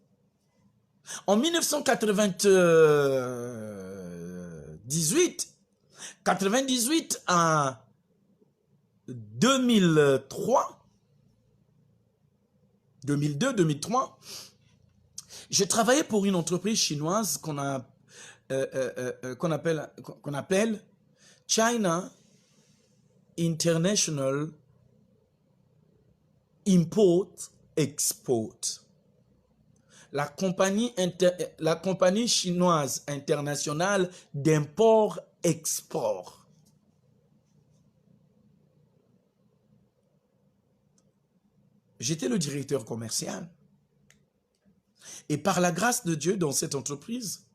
en 1998 à 2003, 2002-2003, j'ai travaillé pour une entreprise chinoise qu'on appelle China International Import Export. La compagnie chinoise internationale d'import-export. J'étais le directeur commercial. Et par la grâce de Dieu dans cette entreprise,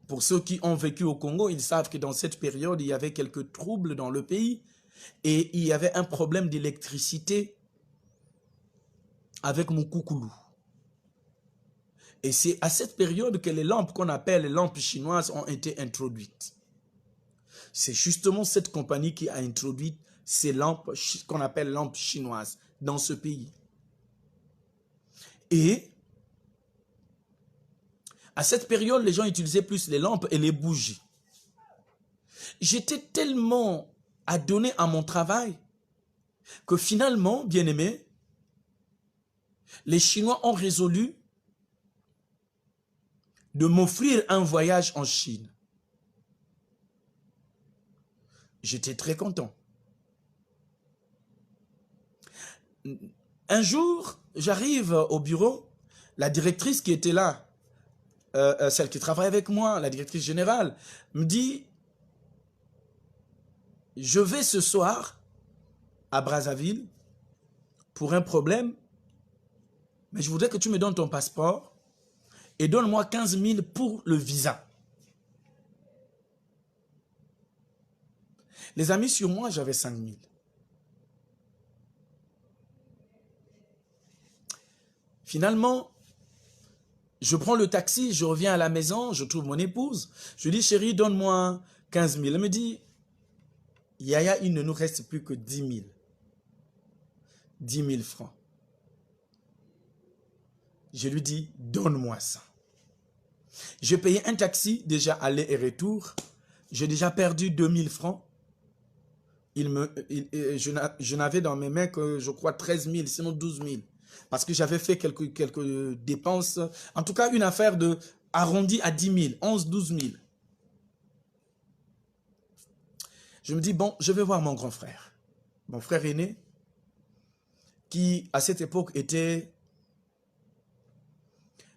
pour ceux qui ont vécu au Congo, ils savent que dans cette période, il y avait quelques troubles dans le pays et il y avait un problème d'électricité avec Mukukulu. Et c'est à cette période que les lampes qu'on appelle les lampes chinoises ont été introduites. C'est justement cette compagnie qui a introduit ces lampes qu'on appelle lampes chinoises dans ce pays. Et à cette période, les gens utilisaient plus les lampes et les bougies. J'étais tellement adonné à mon travail que finalement, bien aimé, les Chinois ont résolu de m'offrir un voyage en Chine. J'étais très content. Un jour, j'arrive au bureau, la directrice qui était là, celle qui travaille avec moi, la directrice générale, me dit, je vais ce soir à Brazzaville pour un problème, mais je voudrais que tu me donnes ton passeport et donne-moi 15 000 pour le visa. Les amis, sur moi, j'avais 5 000. Finalement, je prends le taxi, je reviens à la maison, je trouve mon épouse. Je lui dis, chérie, donne-moi 15 000. Elle me dit, Yaya, il ne nous reste plus que 10 000. 10 000 francs. Je lui dis, donne-moi ça. J'ai payé un taxi, déjà aller et retour. J'ai déjà perdu 2 000 francs. Je n'avais dans mes mains que, je crois, 13 000, sinon 12 000. Parce que j'avais fait quelques dépenses. En tout cas, une affaire de arrondi à 10 000, 11, 12 000. Je me dis, bon, je vais voir mon grand frère. Mon frère aîné, qui, à cette époque, était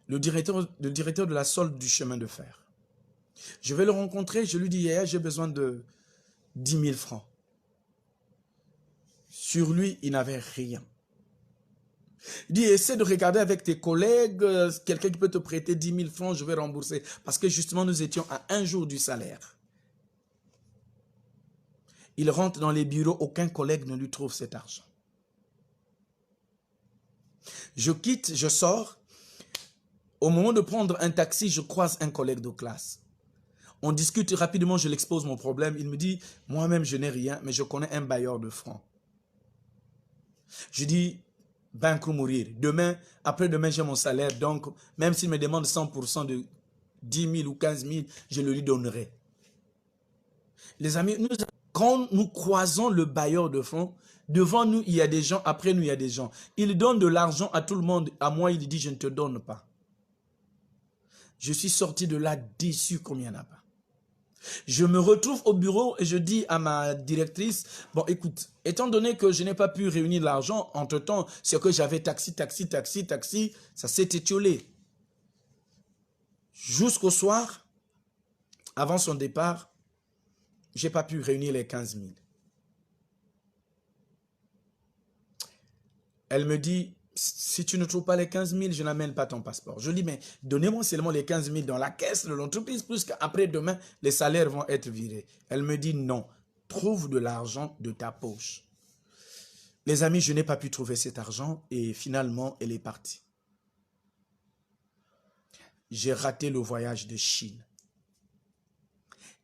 le directeur de la solde du chemin de fer. Je vais le rencontrer, je lui dis, Yaya, j'ai besoin de 10 000 francs. Sur lui, il n'avait rien. Il dit, essaie de regarder avec tes collègues, quelqu'un qui peut te prêter 10 000 francs, je vais rembourser. Parce que justement, nous étions à un jour du salaire. Il rentre dans les bureaux, aucun collègue ne lui trouve cet argent. Je quitte, je sors. Au moment de prendre un taxi, je croise un collègue de classe. On discute rapidement, je l'expose mon problème. Il me dit, moi-même je n'ai rien, mais je connais un bailleur de fonds. Je dis, ben pour mourir. Demain, après-demain, j'ai mon salaire. Donc, même s'il me demande 100% de 10 000 ou 15 000, je le lui donnerai. Les amis, quand nous croisons le bailleur de fonds, devant nous, il y a des gens, après nous, il y a des gens. Il donne de l'argent à tout le monde. À moi, il dit, je ne te donne pas. Je suis sorti de là déçu comme il n'y en a pas. Je me retrouve au bureau et je dis à ma directrice, bon écoute, étant donné que je n'ai pas pu réunir l'argent, entre-temps, c'est que j'avais taxi, ça s'est étiolé. Jusqu'au soir, avant son départ, je n'ai pas pu réunir les 15 000. Elle me dit, si tu ne trouves pas les 15 000, je n'amène pas ton passeport. Je dis, mais donnez-moi seulement les 15 000 dans la caisse de l'entreprise, puisqu'après demain, les salaires vont être virés. Elle me dit, non, trouve de l'argent de ta poche. Les amis, je n'ai pas pu trouver cet argent et finalement, elle est partie. J'ai raté le voyage de Chine.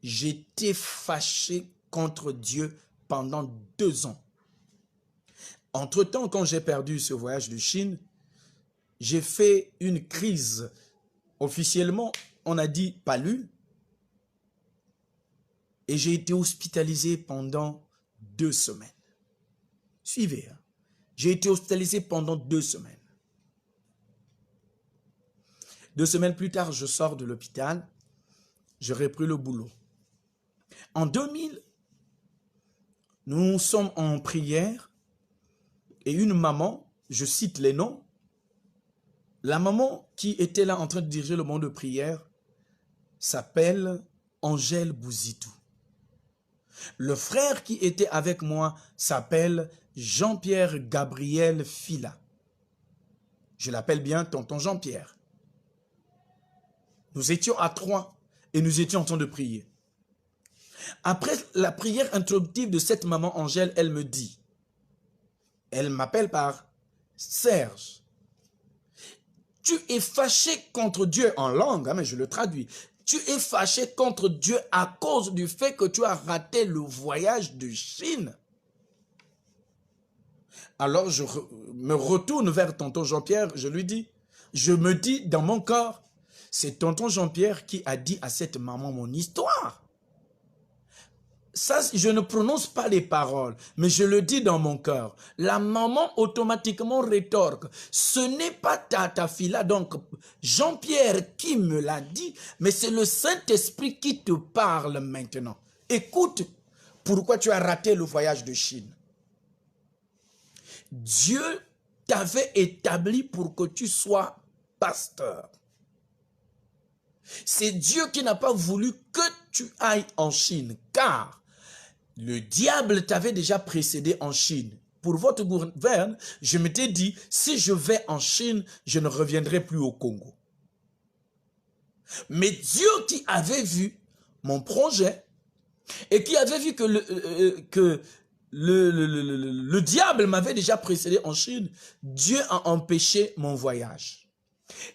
J'étais fâché contre Dieu pendant 2 ans. Entre-temps, quand j'ai perdu ce voyage de Chine, j'ai fait une crise. Officiellement, on a dit palu. Et j'ai été hospitalisé pendant 2 semaines. Suivez, hein? J'ai été hospitalisé pendant 2 semaines. 2 semaines plus tard, je sors de l'hôpital. J'ai repris le boulot. En 2000, nous sommes en prière. Et une maman, je cite les noms, la maman qui était là en train de diriger le moment de prière s'appelle Angèle Bouzitou. Le frère qui était avec moi s'appelle Jean-Pierre Gabriel Fila. Je l'appelle bien tonton Jean-Pierre. Nous étions à 3 et nous étions en train de prier. Après la prière introductive de cette maman Angèle, elle me dit, elle m'appelle par Serge. Tu es fâché contre Dieu en langue, hein, mais je le traduis. Tu es fâché contre Dieu à cause du fait que tu as raté le voyage de Chine. Alors je me retourne vers tonton Jean-Pierre, je lui dis, je me dis dans mon corps, c'est tonton Jean-Pierre qui a dit à cette maman mon histoire. Ça, je ne prononce pas les paroles, mais je le dis dans mon cœur. La maman automatiquement rétorque. Ce n'est pas ta fille là, donc Jean-Pierre qui me l'a dit, mais c'est le Saint-Esprit qui te parle maintenant. Écoute, pourquoi tu as raté le voyage de Chine? Dieu t'avait établi pour que tu sois pasteur. C'est Dieu qui n'a pas voulu que tu ailles en Chine, car le diable t'avait déjà précédé en Chine. Pour votre gouverne, je m'étais dit, si je vais en Chine, je ne reviendrai plus au Congo. Mais Dieu qui avait vu mon projet et qui avait vu que le diable m'avait déjà précédé en Chine, Dieu a empêché mon voyage.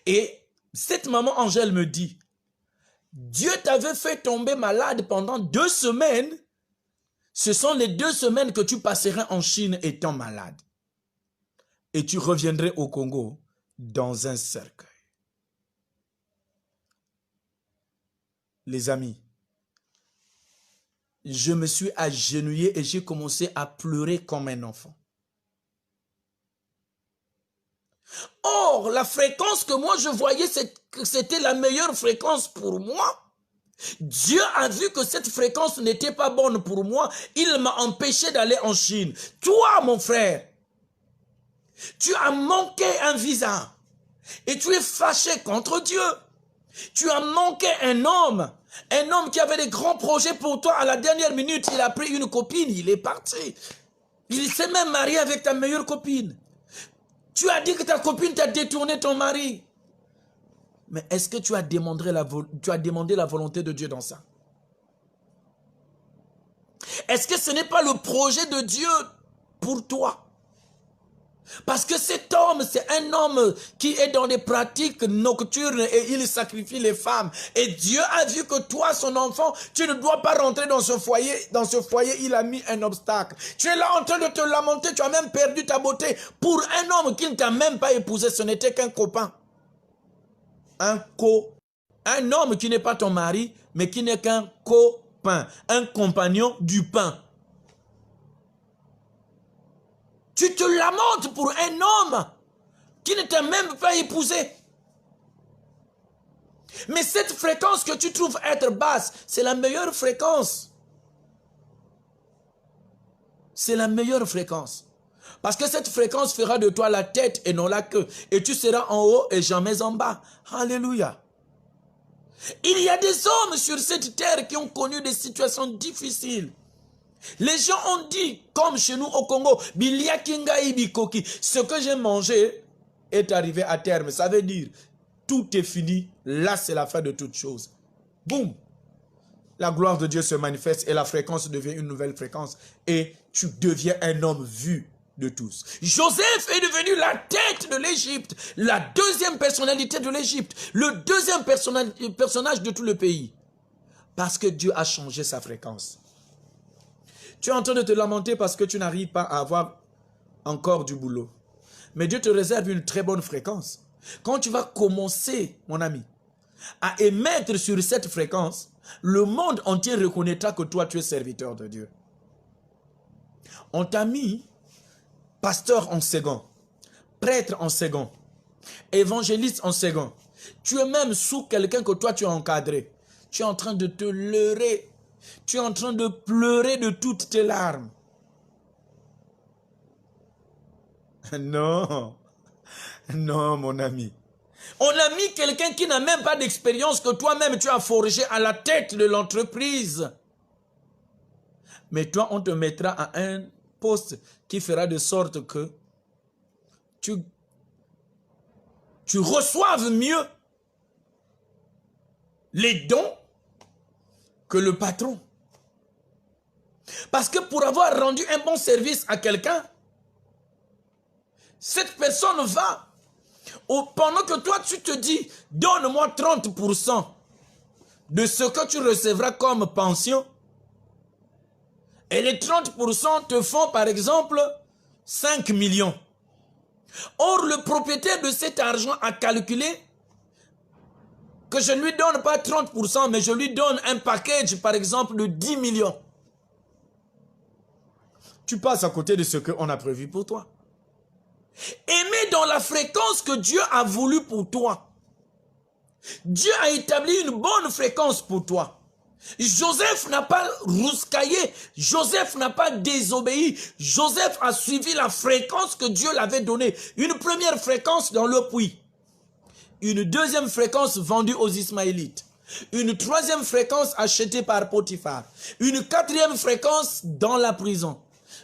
Et cette maman Angèle me dit, Dieu t'avait fait tomber malade pendant 2 semaines. Ce sont les 2 semaines que tu passerais en Chine étant malade. Et tu reviendrais au Congo dans un cercueil. Les amis, je me suis agenouillé et j'ai commencé à pleurer comme un enfant. Or, la fréquence que moi je voyais, c'était la meilleure fréquence pour moi. Dieu a vu que cette fréquence n'était pas bonne pour moi. Il m'a empêché d'aller en Chine. Toi, mon frère, tu as manqué un visa et tu es fâché contre Dieu. Tu as manqué un homme qui avait des grands projets pour toi. À la dernière minute, il a pris une copine, il est parti. Il s'est même marié avec ta meilleure copine. Tu as dit que ta copine t'a détourné ton mari. Mais est-ce que tu as demandé la volonté de Dieu dans ça? Est-ce que ce n'est pas le projet de Dieu pour toi? Parce que cet homme, c'est un homme qui est dans des pratiques nocturnes et il sacrifie les femmes. Et Dieu a vu que toi, son enfant, tu ne dois pas rentrer dans ce foyer. Dans ce foyer, il a mis un obstacle. Tu es là en train de te lamenter, tu as même perdu ta beauté pour un homme qui ne t'a même pas épousé. Ce n'était qu'un copain. Un homme qui n'est pas ton mari, mais qui n'est qu'un copain, un compagnon du pain. Tu te lamentes pour un homme qui ne t'a même pas épousé. Mais cette fréquence que tu trouves être basse, c'est la meilleure fréquence. C'est la meilleure fréquence. Parce que cette fréquence fera de toi la tête et non la queue. Et tu seras en haut et jamais en bas. Alléluia. Il y a des hommes sur cette terre qui ont connu des situations difficiles. Les gens ont dit, comme chez nous au Congo, ce que j'ai mangé est arrivé à terme. Ça veut dire, tout est fini. Là, c'est la fin de toute chose. Boum. La gloire de Dieu se manifeste et la fréquence devient une nouvelle fréquence. Et tu deviens un homme vu de tous. Joseph est devenu la tête de l'Égypte, la deuxième personnalité de l'Égypte, le deuxième personnage de tout le pays. Parce que Dieu a changé sa fréquence. Tu es en train de te lamenter parce que tu n'arrives pas à avoir encore du boulot. Mais Dieu te réserve une très bonne fréquence. Quand tu vas commencer, mon ami, à émettre sur cette fréquence, le monde entier reconnaîtra que toi, tu es serviteur de Dieu. On t'a mis pasteur en second, prêtre en second, évangéliste en second. Tu es même sous quelqu'un que toi, tu as encadré. Tu es en train de te leurrer. Tu es en train de pleurer de toutes tes larmes. Non, non mon ami. On a mis quelqu'un qui n'a même pas d'expérience que toi-même tu as forgé à la tête de l'entreprise. Mais toi, on te mettra à un poste qui fera de sorte que tu reçoives mieux les dons que le patron. Parce que pour avoir rendu un bon service à quelqu'un, cette personne va, pendant que toi tu te dis, donne-moi 30% de ce que tu recevras comme pension, et les 30% te font par exemple 5 millions. Or, le propriétaire de cet argent a calculé que je ne lui donne pas 30%, mais je lui donne un package, par exemple, de 10 millions. Tu passes à côté de ce qu'on a prévu pour toi. Aimer dans la fréquence que Dieu a voulu pour toi. Dieu a établi une bonne fréquence pour toi. Joseph n'a pas rouscaillé, Joseph n'a pas désobéi, Joseph a suivi la fréquence que Dieu l'avait donnée. Une première fréquence dans le puits. Une deuxième fréquence vendue aux Ismaélites. Une troisième fréquence achetée par Potiphar. Une quatrième fréquence dans la prison.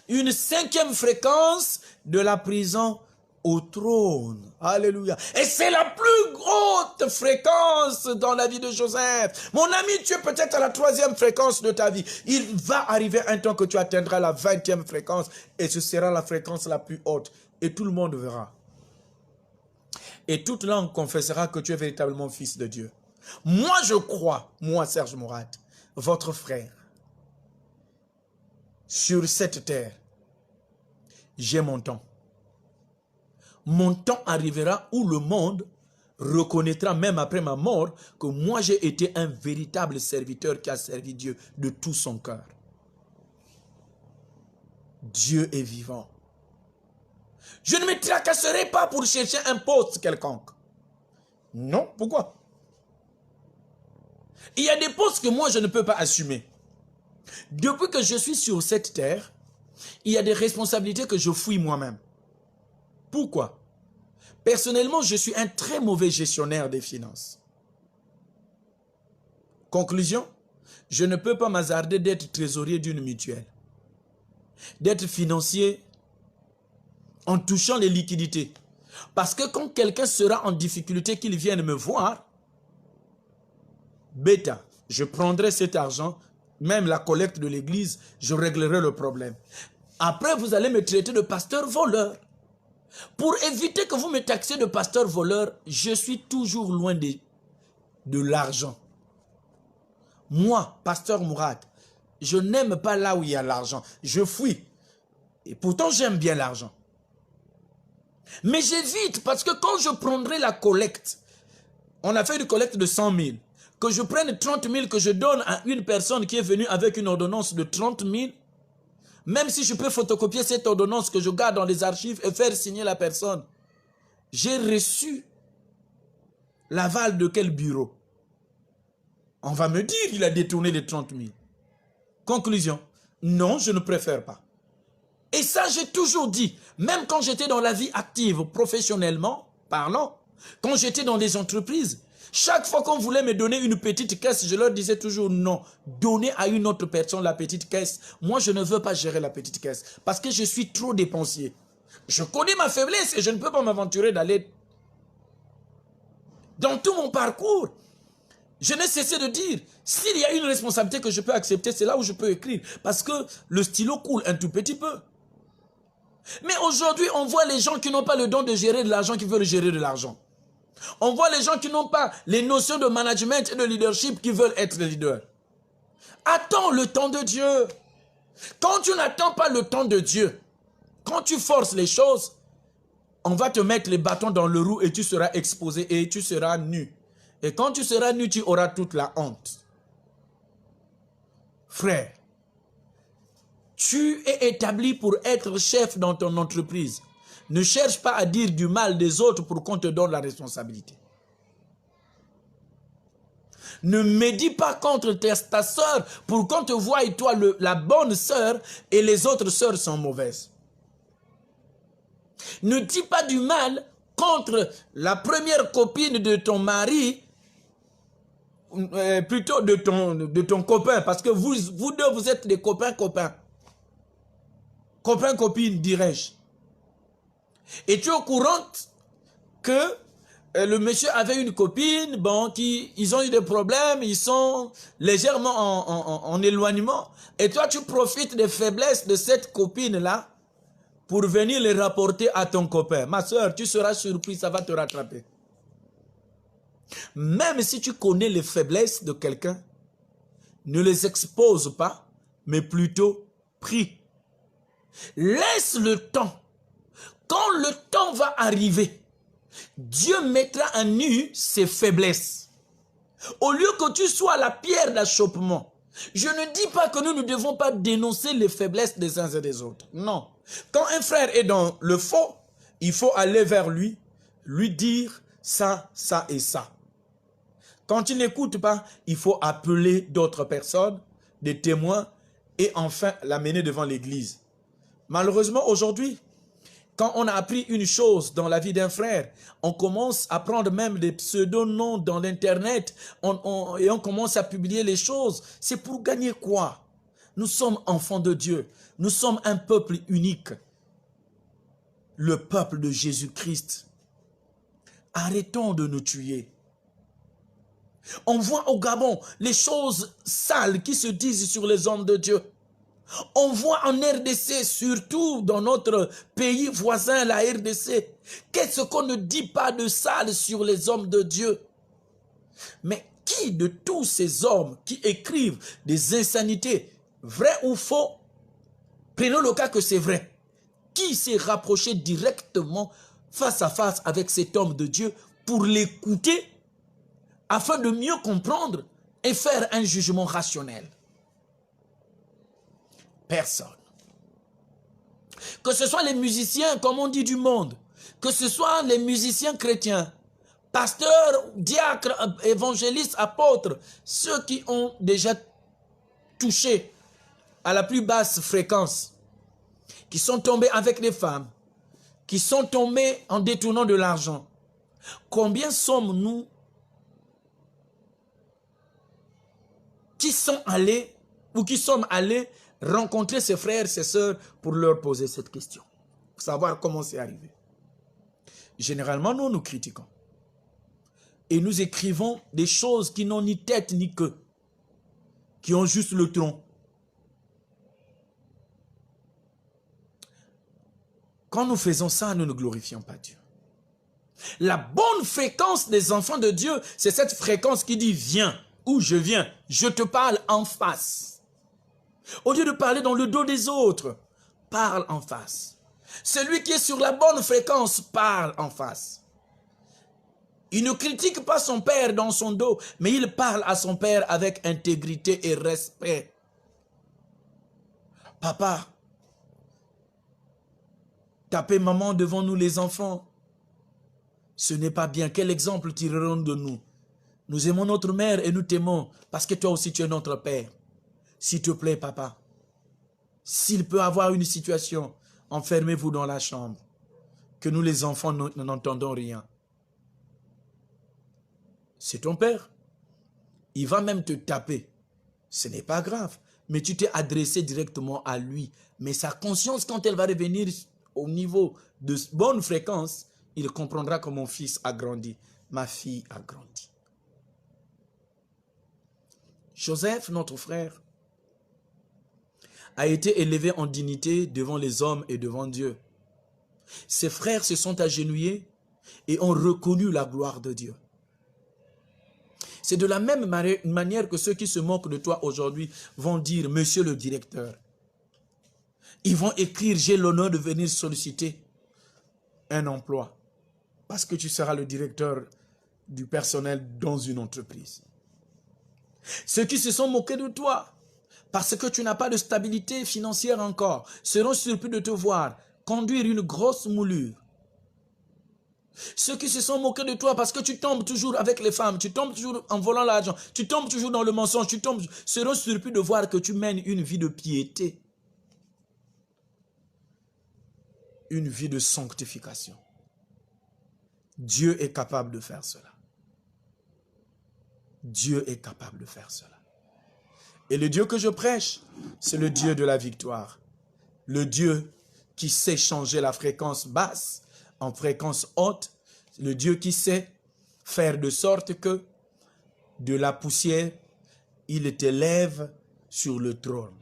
Une cinquième fréquence de la prison au trône. Alléluia. Et c'est la plus haute fréquence dans la vie de Joseph. Mon ami, tu es peut-être à la troisième fréquence de ta vie. Il va arriver un temps que tu atteindras la 20e fréquence et ce sera la fréquence la plus haute. Et tout le monde verra. Et toute langue confessera que tu es véritablement fils de Dieu. Moi, je crois, moi, Serge Mourad, votre frère, sur cette terre, j'ai mon temps. Mon temps arrivera où le monde reconnaîtra, même après ma mort, que moi, j'ai été un véritable serviteur qui a servi Dieu de tout son cœur. Dieu est vivant. Je ne me tracasserai pas pour chercher un poste quelconque. Non, pourquoi? Il y a des postes que moi, je ne peux pas assumer. Depuis que je suis sur cette terre, il y a des responsabilités que je fouille moi-même. Pourquoi? Personnellement, je suis un très mauvais gestionnaire des finances. Conclusion, je ne peux pas m'hasarder d'être trésorier d'une mutuelle, d'être financier en touchant les liquidités. Parce que quand quelqu'un sera en difficulté, qu'il vienne me voir, bêta, je prendrai cet argent même la collecte de l'église, je réglerai le problème. Après, vous allez me traiter de pasteur voleur. Pour éviter que vous me taxiez de pasteur voleur, je suis toujours loin de l'argent. Moi, pasteur Mourad, je n'aime pas là où il y a l'argent. Je fuis. Et pourtant, j'aime bien l'argent. Mais j'évite parce que quand je prendrai la collecte, on a fait une collecte de 100 000, que je prenne 30 000 que je donne à une personne qui est venue avec une ordonnance de 30 000, même si je peux photocopier cette ordonnance que je garde dans les archives et faire signer la personne, j'ai reçu l'aval de quel bureau? On va me dire qu'il a détourné les 30 000. Conclusion, non, je ne préfère pas. Et ça, j'ai toujours dit, même quand j'étais dans la vie active, professionnellement parlant, quand j'étais dans des entreprises, chaque fois qu'on voulait me donner une petite caisse, je leur disais toujours non, donnez à une autre personne la petite caisse. Moi, je ne veux pas gérer la petite caisse parce que je suis trop dépensier. Je connais ma faiblesse et je ne peux pas m'aventurer d'aller dans tout mon parcours. Je n'ai cessé de dire, s'il y a une responsabilité que je peux accepter, c'est là où je peux écrire. Parce que le stylo coule un tout petit peu. Mais aujourd'hui, on voit les gens qui n'ont pas le don de gérer de l'argent, qui veulent gérer de l'argent. On voit les gens qui n'ont pas les notions de management et de leadership, qui veulent être des leaders. Attends le temps de Dieu. Quand tu n'attends pas le temps de Dieu, quand tu forces les choses, on va te mettre les bâtons dans le roue et tu seras exposé et tu seras nu. Et quand tu seras nu, tu auras toute la honte. Frère, tu es établi pour être chef dans ton entreprise. Ne cherche pas à dire du mal des autres pour qu'on te donne la responsabilité. Ne médis pas contre ta soeur pour qu'on te voie et toi la bonne soeur et les autres sœurs sont mauvaises. Ne dis pas du mal contre la première copine de ton mari, plutôt de ton copain, parce que vous deux, vous êtes des copains-copains. Copain-copine, dirais-je. Et tu es au courant que le monsieur avait une copine, bon, ils ont eu des problèmes, ils sont légèrement en éloignement. Et toi, tu profites des faiblesses de cette copine-là pour venir les rapporter à ton copain. Ma soeur, tu seras surpris, ça va te rattraper. Même si tu connais les faiblesses de quelqu'un, ne les expose pas, mais plutôt prie. Laisse le temps. Quand le temps va arriver, Dieu mettra à nu ses faiblesses. Au lieu que tu sois la pierre d'achoppement, je ne dis pas que nous ne devons pas dénoncer les faiblesses des uns et des autres. Non. Quand un frère est dans le faux, il faut aller vers lui dire ça, ça et ça. Quand il n'écoute pas, il faut appeler d'autres personnes, des témoins, et enfin l'amener devant l'église. Malheureusement, aujourd'hui, quand on a appris une chose dans la vie d'un frère, on commence à prendre même des pseudo-noms dans l'internet et on commence à publier les choses. C'est pour gagner quoi? Nous sommes enfants de Dieu. Nous sommes un peuple unique. Le peuple de Jésus-Christ. Arrêtons de nous tuer. On voit au Gabon les choses sales qui se disent sur les hommes de Dieu. On voit en RDC, surtout dans notre pays voisin, la RDC, qu'est-ce qu'on ne dit pas de sale sur les hommes de Dieu? Mais qui de tous ces hommes qui écrivent des insanités, vraies ou faux, prenons le cas que c'est vrai, qui s'est rapproché directement face à face avec cet homme de Dieu pour l'écouter afin de mieux comprendre et faire un jugement rationnel? Personne. Que ce soit les musiciens, comme on dit, du monde, que ce soit les musiciens chrétiens, pasteurs, diacres, évangélistes, apôtres, ceux qui ont déjà touché à la plus basse fréquence, qui sont tombés avec des femmes, qui sont tombés en détournant de l'argent. Combien sommes-nous qui sont allés ou qui sommes allés rencontrer ses frères, ses sœurs pour leur poser cette question, pour savoir comment c'est arrivé? Généralement, nous critiquons. Et nous écrivons des choses qui n'ont ni tête ni queue, qui ont juste le tronc. Quand nous faisons ça, nous ne glorifions pas Dieu. La bonne fréquence des enfants de Dieu, c'est cette fréquence qui dit « Viens » ou « Je viens ». Je te parle en face. Au lieu de parler dans le dos des autres, parle en face. Celui qui est sur la bonne fréquence parle en face. Il ne critique pas son père dans son dos, mais il parle à son père avec intégrité et respect. Papa, taper maman devant nous les enfants, ce n'est pas bien. Quel exemple tirerons de nous? Nous aimons notre mère et nous t'aimons parce que toi aussi tu es notre père. S'il te plaît, papa, s'il peut avoir une situation, enfermez-vous dans la chambre, que nous les enfants n'entendons rien. C'est ton père. Il va même te taper. Ce n'est pas grave, mais tu t'es adressé directement à lui. Mais sa conscience, quand elle va revenir au niveau de bonne fréquence, il comprendra que mon fils a grandi, ma fille a grandi. Joseph, notre frère, a été élevé en dignité devant les hommes et devant Dieu. Ses frères se sont agenouillés et ont reconnu la gloire de Dieu. C'est de la même manière que ceux qui se moquent de toi aujourd'hui vont dire « Monsieur le directeur ». Ils vont écrire « J'ai l'honneur de venir solliciter un emploi » parce que tu seras le directeur du personnel dans une entreprise. Ceux qui se sont moqués de toi parce que tu n'as pas de stabilité financière encore seront surpris de te voir conduire une grosse moulure. Ceux qui se sont moqués de toi parce que tu tombes toujours avec les femmes, tu tombes toujours en volant l'argent, tu tombes toujours dans le mensonge, seront surpris de voir que tu mènes une vie de piété, une vie de sanctification. Dieu est capable de faire cela. Dieu est capable de faire cela. Et le Dieu que je prêche, c'est le Dieu de la victoire. Le Dieu qui sait changer la fréquence basse en fréquence haute. Le Dieu qui sait faire de sorte que de la poussière, il t'élève sur le trône.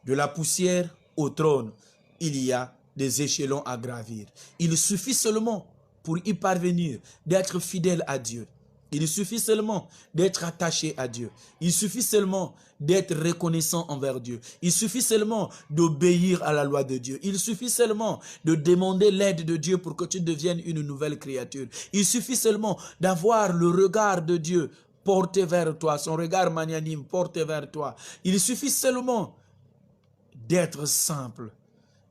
De la poussière au trône, il y a des échelons à gravir. Il suffit seulement pour y parvenir d'être fidèle à Dieu. Il suffit seulement d'être attaché à Dieu. Il suffit seulement d'être reconnaissant envers Dieu. Il suffit seulement d'obéir à la loi de Dieu. Il suffit seulement de demander l'aide de Dieu pour que tu deviennes une nouvelle créature. Il suffit seulement d'avoir le regard de Dieu porté vers toi, son regard magnanime porté vers toi. Il suffit seulement d'être simple.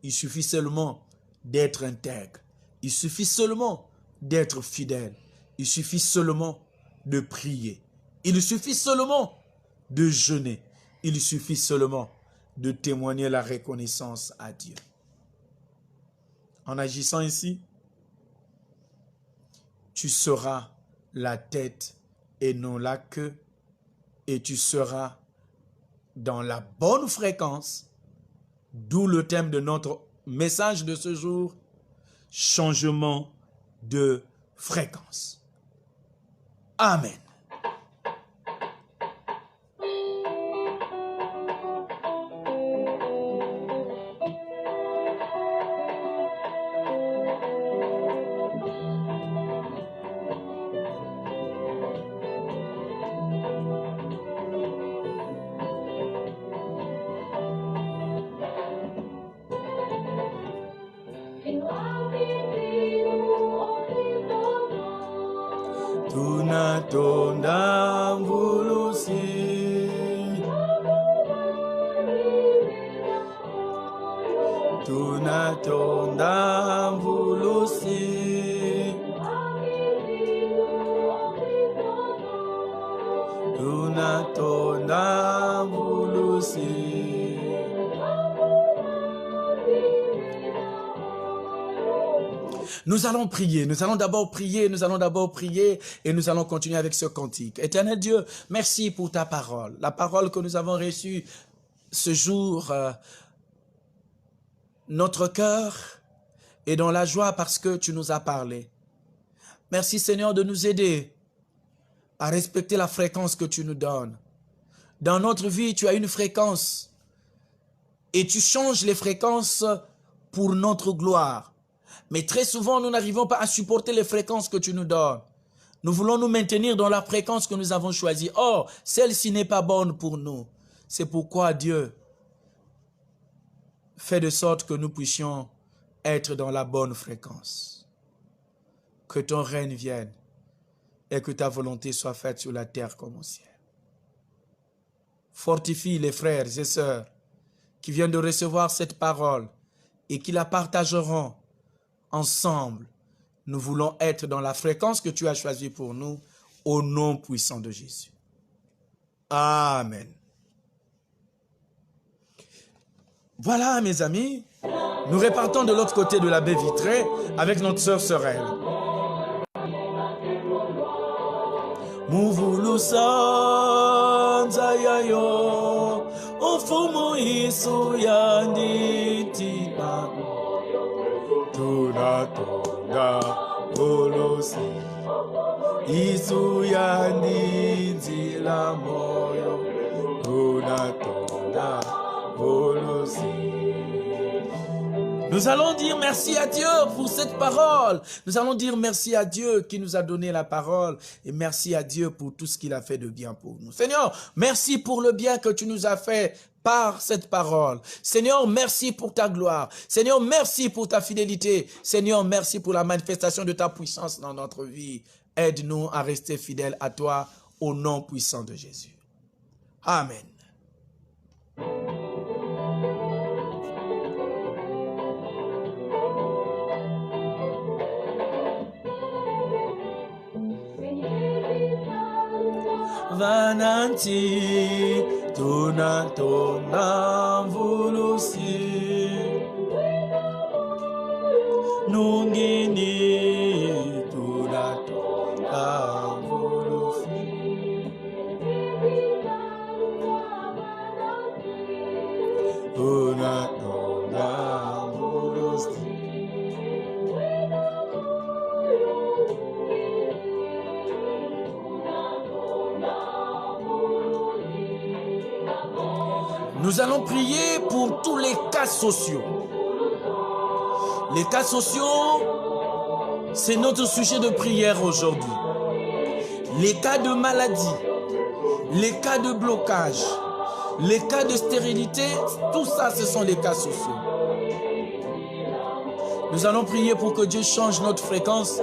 Il suffit seulement d'être intègre. Il suffit seulement d'être fidèle. Il suffit seulement de prier. Il suffit seulement de jeûner. Il suffit seulement de témoigner la reconnaissance à Dieu. En agissant ainsi, tu seras la tête et non la queue, et tu seras dans la bonne fréquence, d'où le thème de notre message de ce jour, changement de fréquence. Amen. Tunatonda mvulusi Tunatonda mvulusi Tunatonda mvulusi. Nous allons prier, nous allons d'abord prier et nous allons continuer avec ce cantique. Éternel Dieu, merci pour ta parole, la parole que nous avons reçue ce jour. Notre cœur est dans la joie parce que tu nous as parlé. Merci Seigneur de nous aider à respecter la fréquence que tu nous donnes, dans notre vie, tu as une fréquence. Et tu changes les fréquences pour notre gloire. Mais très souvent, nous n'arrivons pas à supporter les fréquences que tu nous donnes. Nous voulons nous maintenir dans la fréquence que nous avons choisie. Or, celle-ci n'est pas bonne pour nous. C'est pourquoi Dieu fait de sorte que nous puissions être dans la bonne fréquence. Que ton règne vienne et que ta volonté soit faite sur la terre comme au ciel. Fortifie les frères et sœurs qui viennent de recevoir cette parole et qui la partageront ensemble. Nous voulons être dans la fréquence que tu as choisie pour nous, au nom puissant de Jésus. Amen. Voilà, mes amis, nous repartons de l'autre côté de la baie vitrée avec notre sœur Sorel. Muvulu sanza yayo, ofumu isu yanditina, tunatonga golosi, isu yandinzila moyo, tunatonga golosi. Nous allons dire merci à Dieu pour cette parole. Nous allons dire merci à Dieu qui nous a donné la parole. Et merci à Dieu pour tout ce qu'il a fait de bien pour nous. Seigneur, merci pour le bien que tu nous as fait par cette parole. Seigneur, merci pour ta gloire. Seigneur, merci pour ta fidélité. Seigneur, merci pour la manifestation de ta puissance dans notre vie. Aide-nous à rester fidèles à toi au nom puissant de Jésus. Amen. Vananti tunatona vulusi nungini tunatona vulusi tunatona vulusi. Nous allons prier pour tous les cas sociaux. Les cas sociaux, c'est notre sujet de prière aujourd'hui. Les cas de maladie, les cas de blocage, les cas de stérilité, tout ça, ce sont les cas sociaux. Nous allons prier pour que Dieu change notre fréquence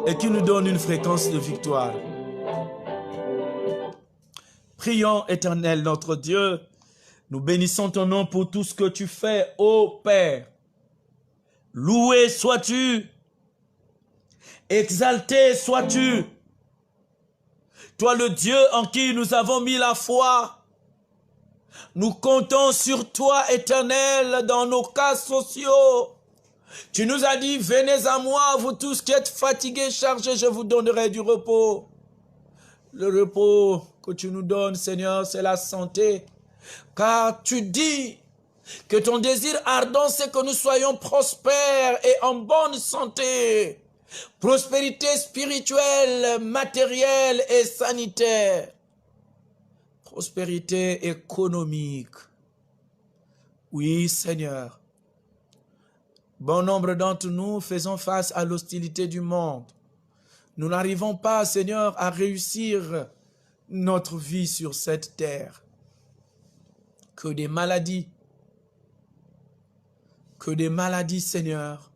et qu'il nous donne une fréquence de victoire. Prions, Éternel, notre Dieu. Nous bénissons ton nom pour tout ce que tu fais, ô Père. Loué sois-tu, exalté sois-tu. Toi le Dieu en qui nous avons mis la foi. Nous comptons sur toi, Éternel, dans nos cas sociaux. Tu nous as dit, venez à moi, vous tous qui êtes fatigués, chargés, je vous donnerai du repos. Le repos que tu nous donnes, Seigneur, c'est la santé. Car tu dis que ton désir ardent, c'est que nous soyons prospères et en bonne santé. Prospérité spirituelle, matérielle et sanitaire. Prospérité économique. Oui, Seigneur. Bon nombre d'entre nous faisons face à l'hostilité du monde. Nous n'arrivons pas, Seigneur, à réussir notre vie sur cette terre. Que des maladies, Seigneur.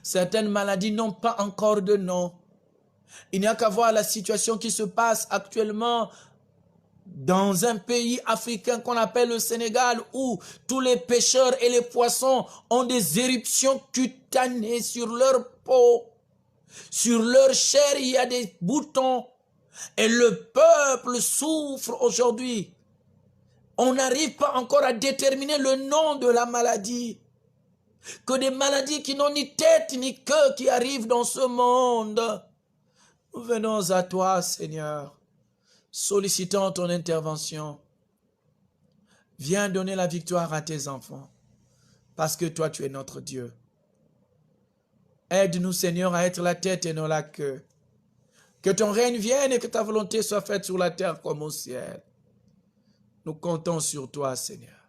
Certaines maladies n'ont pas encore de nom. Il n'y a qu'à voir la situation qui se passe actuellement dans un pays africain qu'on appelle le Sénégal, où tous les pêcheurs et les poissons ont des éruptions cutanées sur leur peau. Sur leur chair, il y a des boutons. Et le peuple souffre aujourd'hui. On n'arrive pas encore à déterminer le nom de la maladie. Que des maladies qui n'ont ni tête ni queue qui arrivent dans ce monde. Nous venons à toi, Seigneur, sollicitant ton intervention. Viens donner la victoire à tes enfants, parce que toi, tu es notre Dieu. Aide-nous, Seigneur, à être la tête et non la queue. Que ton règne vienne et que ta volonté soit faite sur la terre comme au ciel. Nous comptons sur toi, Seigneur.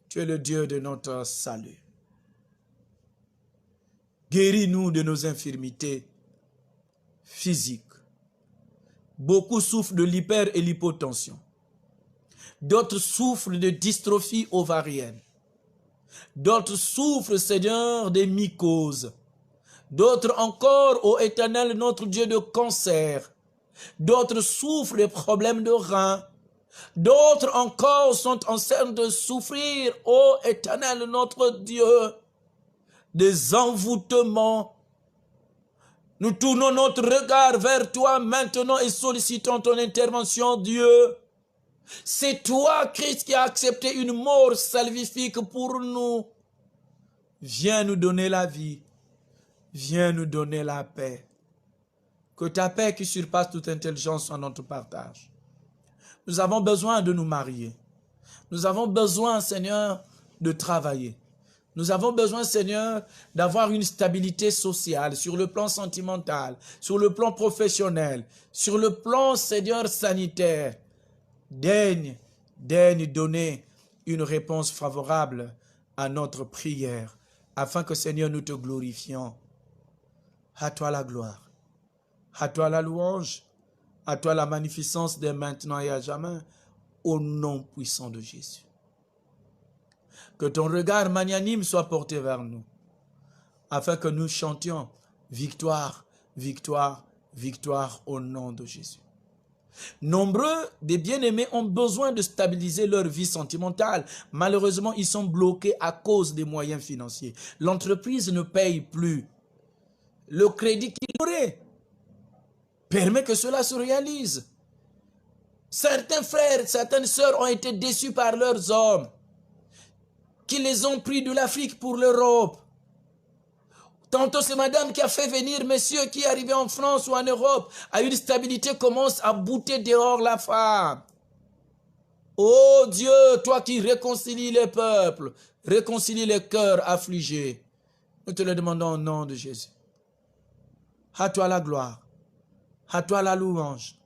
Tu es le Dieu de notre salut. Guéris-nous de nos infirmités physiques. Beaucoup souffrent de l'hyper et l'hypotension. D'autres souffrent de dystrophie ovarienne. D'autres souffrent, Seigneur, des mycoses. D'autres encore, ô Éternel, notre Dieu, de cancer. D'autres souffrent des problèmes de reins. D'autres encore sont en train de souffrir, ô Éternel, notre Dieu, des envoûtements. Nous tournons notre regard vers toi maintenant et sollicitons ton intervention, Dieu. C'est toi, Christ, qui a accepté une mort salvifique pour nous. Viens nous donner la vie. Viens nous donner la paix. Que ta paix qui surpasse toute intelligence soit notre partage. Nous avons besoin de nous marier. Nous avons besoin, Seigneur, de travailler. Nous avons besoin, Seigneur, d'avoir une stabilité sociale sur le plan sentimental, sur le plan professionnel, sur le plan, Seigneur, sanitaire. Daigne donner une réponse favorable à notre prière, afin que, Seigneur, nous te glorifions. À toi la gloire, à toi la louange, à toi la magnificence dès maintenant et à jamais, au nom puissant de Jésus. Que ton regard magnanime soit porté vers nous, afin que nous chantions victoire, victoire, victoire au nom de Jésus. Nombreux des bien-aimés ont besoin de stabiliser leur vie sentimentale. Malheureusement, ils sont bloqués à cause des moyens financiers. L'entreprise ne paye plus. Le crédit qu'il aurait permet que cela se réalise. Certains frères, certaines sœurs ont été déçus par leurs hommes, qui les ont pris de l'Afrique pour l'Europe. Tantôt, c'est madame qui a fait venir monsieur qui est arrivé en France ou en Europe, à une stabilité, commence à bouter dehors la femme. Oh Dieu, toi qui réconcilies les peuples, réconcilie les cœurs affligés. Nous te le demandons au nom de Jésus. À toi la gloire, à toi la louange,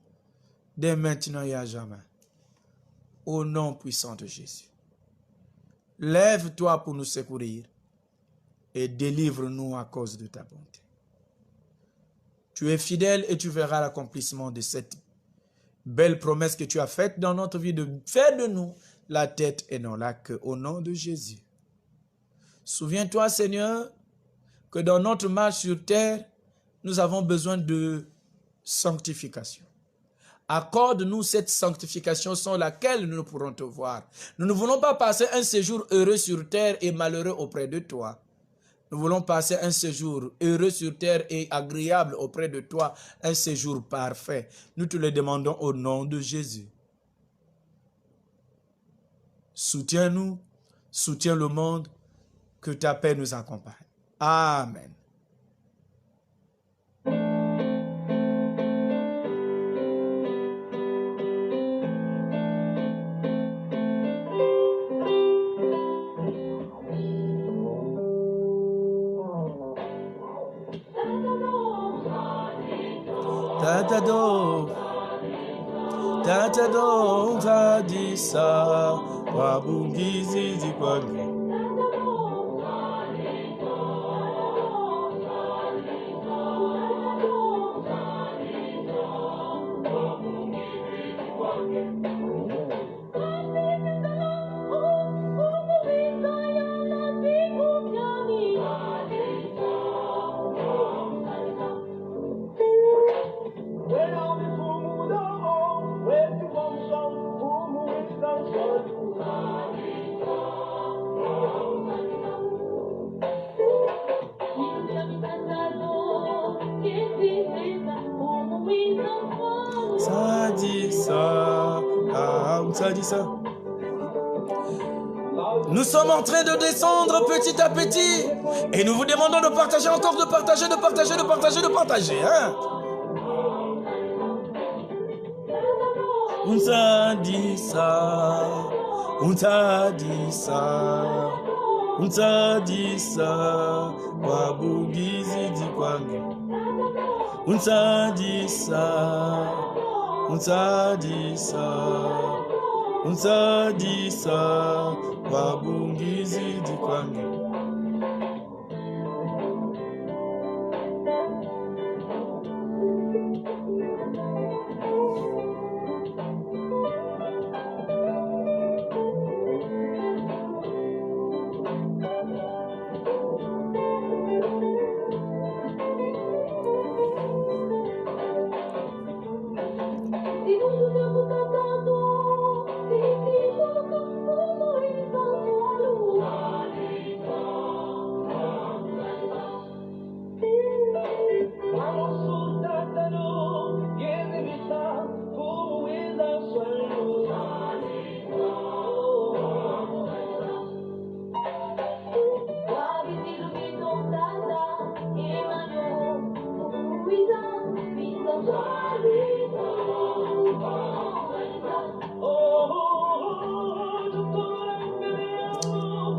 dès maintenant et à jamais. Au nom puissant de Jésus. Lève-toi pour nous secourir et délivre-nous à cause de ta bonté. Tu es fidèle et tu verras l'accomplissement de cette belle promesse que tu as faite dans notre vie de faire de nous la tête et non la queue, au nom de Jésus. Souviens-toi, Seigneur, que dans notre marche sur terre, nous avons besoin de sanctification. Accorde-nous cette sanctification sans laquelle nous ne pourrons te voir. Nous ne voulons pas passer un séjour heureux sur terre et malheureux auprès de toi. Nous voulons passer un séjour heureux sur terre et agréable auprès de toi, un séjour parfait. Nous te le demandons au nom de Jésus. Soutiens-nous, soutiens le monde, que ta paix nous accompagne. Amen. Tatado zadisa wabungizi zikwangu. Nous sommes en train de descendre petit à petit et nous vous demandons de partager encore, de partager. Hein? On t'a dit ça, wabugizi di kwangu. On t'a dit ça, unsabisa wabungizidi kwangu.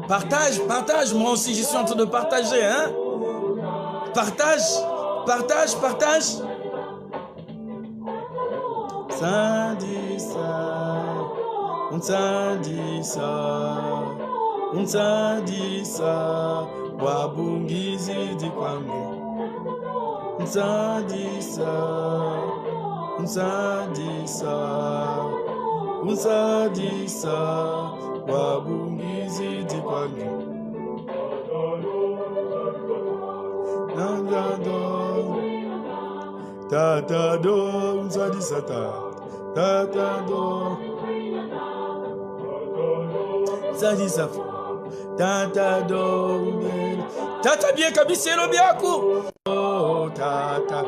Partage, partage, moi aussi je suis en train de partager, hein. Partage, partage, partage. Unsandisa, wabungizidi kwangu. Unsandisa, wabungizidi kwangu. Tatado, unsandisa tatado. Sadisa, tatado, tata bien kabiselo biaku. Oh tata,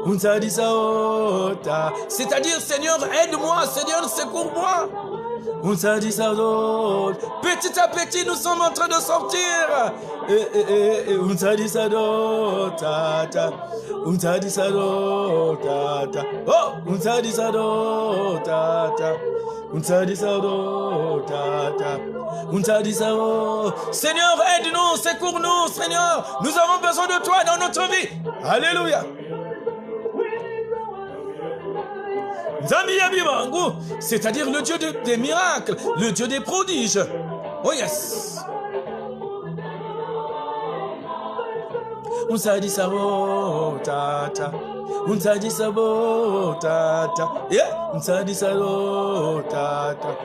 unsandisa ota. C'est-à-dire, Seigneur, aide-moi, Seigneur, secours-moi. Petit à petit, nous sommes en train de sortir. Unsadisado, tata. Unsadisado, tata. Oh, unsadisado, tata. Unsadisado, tata. Unsadisado. Seigneur, aide-nous, secours-nous, Seigneur. Nous avons besoin de toi dans notre vie. Alléluia. C'est-à-dire le Dieu des miracles, le Dieu des prodiges. Oh yes. Unsadisabo tata. Unsadisabo tata. Yeah. Unsadisabo tata.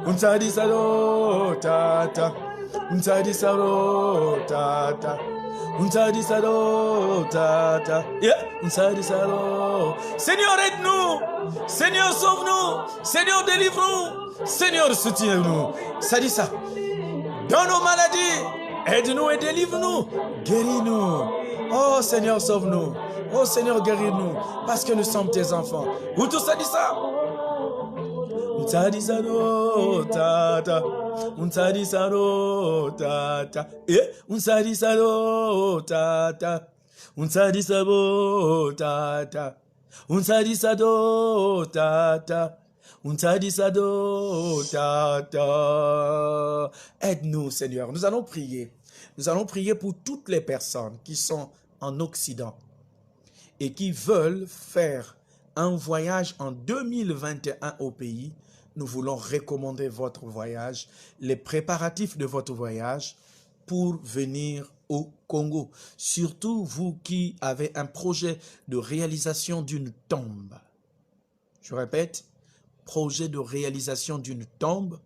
Unsadisabo tata. Unsadisabo tata. Unsadisado, tata. Yeah, unsadisado. Seigneur, aide-nous. Seigneur, sauve-nous. Seigneur, délivre-nous. Seigneur, soutiens-nous. Ça dit ça. Dans nos maladies, aide-nous et délivre-nous. Guéris-nous. Oh Seigneur, sauve-nous. Oh Seigneur, guéris-nous. Parce que nous sommes tes enfants. Où tout ça dit ça? Unsadisado, tata. Unsadisado, tata. Eh, unsadisado, tata. Unsadisado, tata. Unsadisado, tata. Unsadisado, tata. Aide-nous, Seigneur. Nous allons prier. Nous allons prier pour toutes les personnes qui sont en Occident et qui veulent faire un voyage en 2021 au pays. Nous voulons recommander votre voyage, les préparatifs de votre voyage pour venir au Congo. Surtout vous qui avez un projet de réalisation d'une tombe. Je répète, projet de réalisation d'une tombe,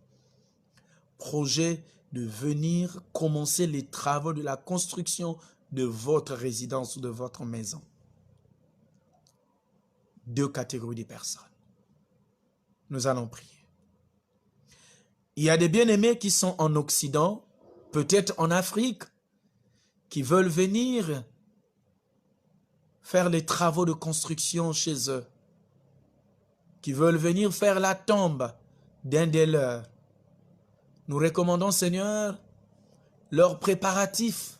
projet de venir commencer les travaux de la construction de votre résidence ou de votre maison. Deux catégories de personnes. Nous allons prier. Il y a des bien-aimés qui sont en Occident, peut-être en Afrique, qui veulent venir faire les travaux de construction chez eux, qui veulent venir faire la tombe d'un des leurs. Nous recommandons, Seigneur, leurs préparatifs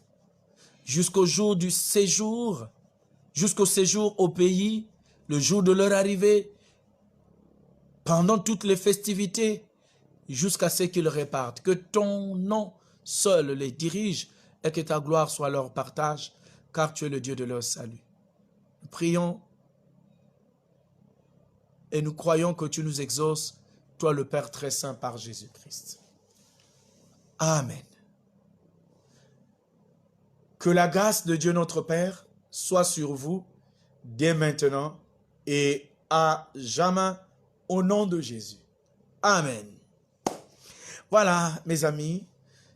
jusqu'au jour du séjour, jusqu'au séjour au pays, le jour de leur arrivée, pendant toutes les festivités, jusqu'à ce qu'ils repartent. Que ton nom seul les dirige et que ta gloire soit leur partage, car tu es le Dieu de leur salut. Nous prions et nous croyons que tu nous exauces toi le Père très saint par Jésus-Christ. Amen. Que la grâce de Dieu notre Père soit sur vous dès maintenant et à jamais au nom de Jésus. Amen. Voilà, mes amis,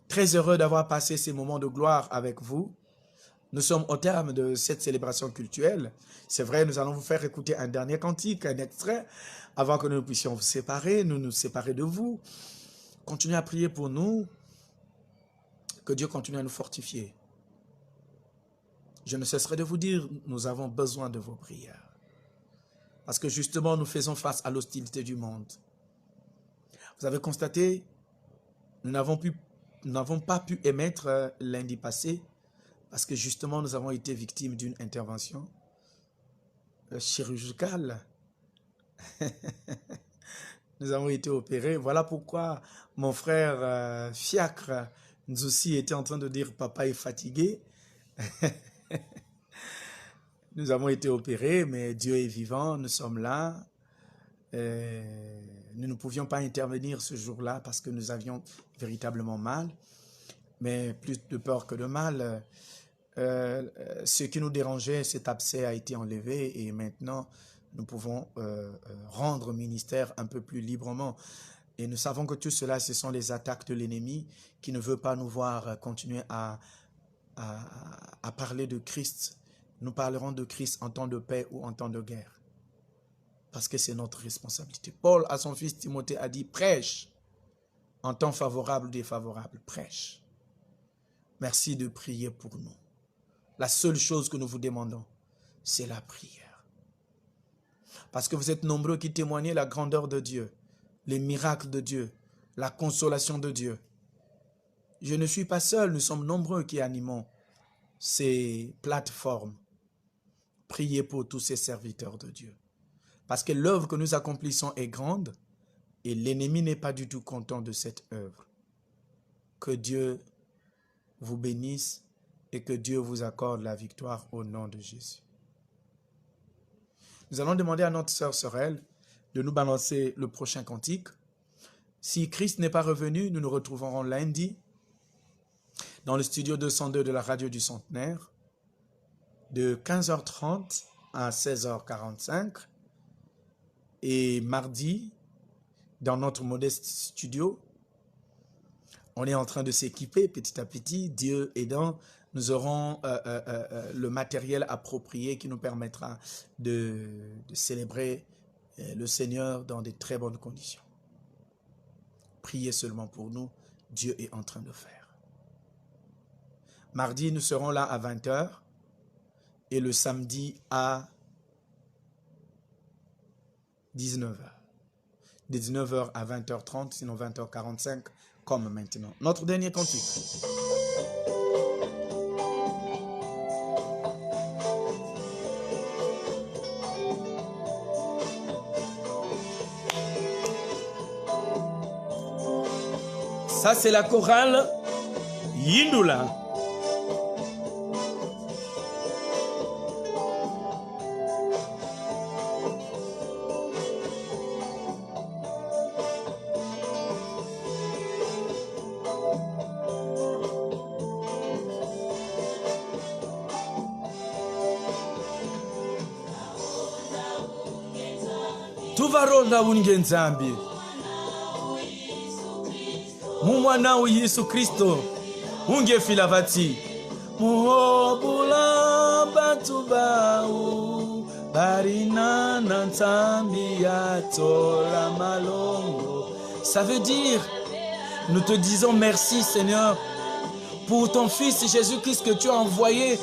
très heureux d'avoir passé ces moments de gloire avec vous. Nous sommes au terme de cette célébration cultuelle. C'est vrai, nous allons vous faire écouter un dernier cantique, un extrait, avant que nous puissions vous séparer, nous séparer de vous. Continuez à prier pour nous, que Dieu continue à nous fortifier. Je ne cesserai de vous dire, nous avons besoin de vos prières. Parce que justement, nous faisons face à l'hostilité du monde. Vous avez constaté, nous n'avons pas pu émettre lundi passé, parce que justement, nous avons été victimes d'une intervention chirurgicale. Nous avons été opérés. Voilà pourquoi mon frère Fiacre Nzousi était en train de dire « Papa est fatigué ». Nous avons été opérés, mais Dieu est vivant, nous sommes là. Nous ne pouvions pas intervenir ce jour-là parce que nous avions véritablement mal. Mais plus de peur que de mal. Ce qui nous dérangeait, cet abcès a été enlevé et maintenant nous pouvons rendre ministère un peu plus librement. Et nous savons que tout cela, ce sont les attaques de l'ennemi qui ne veut pas nous voir continuer à parler de Christ. Nous parlerons de Christ en temps de paix ou en temps de guerre. Parce que c'est notre responsabilité. Paul, à son fils Timothée, a dit « Prêche en temps favorable ou défavorable. Prêche. » Merci de prier pour nous. La seule chose que nous vous demandons, c'est la prière. Parce que vous êtes nombreux qui témoignez la grandeur de Dieu, les miracles de Dieu, la consolation de Dieu. Je ne suis pas seul, nous sommes nombreux qui animons ces plateformes. Priez pour tous ces serviteurs de Dieu. Parce que l'œuvre que nous accomplissons est grande et l'ennemi n'est pas du tout content de cette œuvre. Que Dieu vous bénisse et que Dieu vous accorde la victoire au nom de Jésus. Nous allons demander à notre sœur Sorel de nous balancer le prochain cantique. Si Christ n'est pas revenu, nous nous retrouverons lundi dans le studio 202 de la radio du Centenaire de 15h30 à 16h45 et mardi dans notre modeste studio. On est en train de s'équiper petit à petit, Dieu aidant. Nous aurons le matériel approprié qui nous permettra de célébrer le Seigneur dans de très bonnes conditions. Priez seulement pour nous, Dieu est en train de faire. Mardi, nous serons là à 20h et le samedi à 19h. De 19h à 20h30, sinon 20h45, comme maintenant. Notre dernier cantique. Ça, c'est la chorale Yindula. Tuvaronda ungenzambi. Mumwana wa Yesu Kristo ungefila vati muobula bantu bau barina na nzambi ya tola malongo. Ça veut dire, nous te disons merci Seigneur pour ton Fils Jésus-Christ que tu as envoyé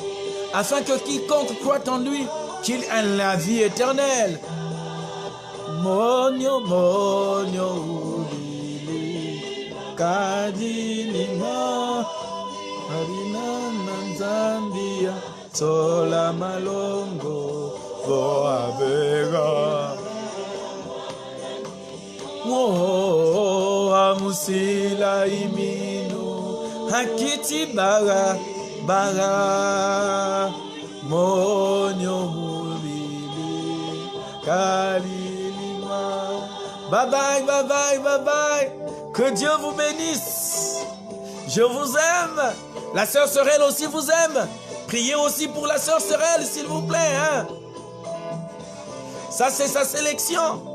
afin que quiconque croit en lui qu'il ait la vie éternelle. Monyo monyo kadilima harina nanzambia tola malongo voabega amusila imino hakiti baga baga monyo mulili kalilima Bye bye, bye bye, bye bye. Que Dieu vous bénisse. Je vous aime. La sœur Sorel aussi vous aime. Priez aussi pour la sœur Sorel, s'il vous plaît. Hein? Ça, c'est sa sélection.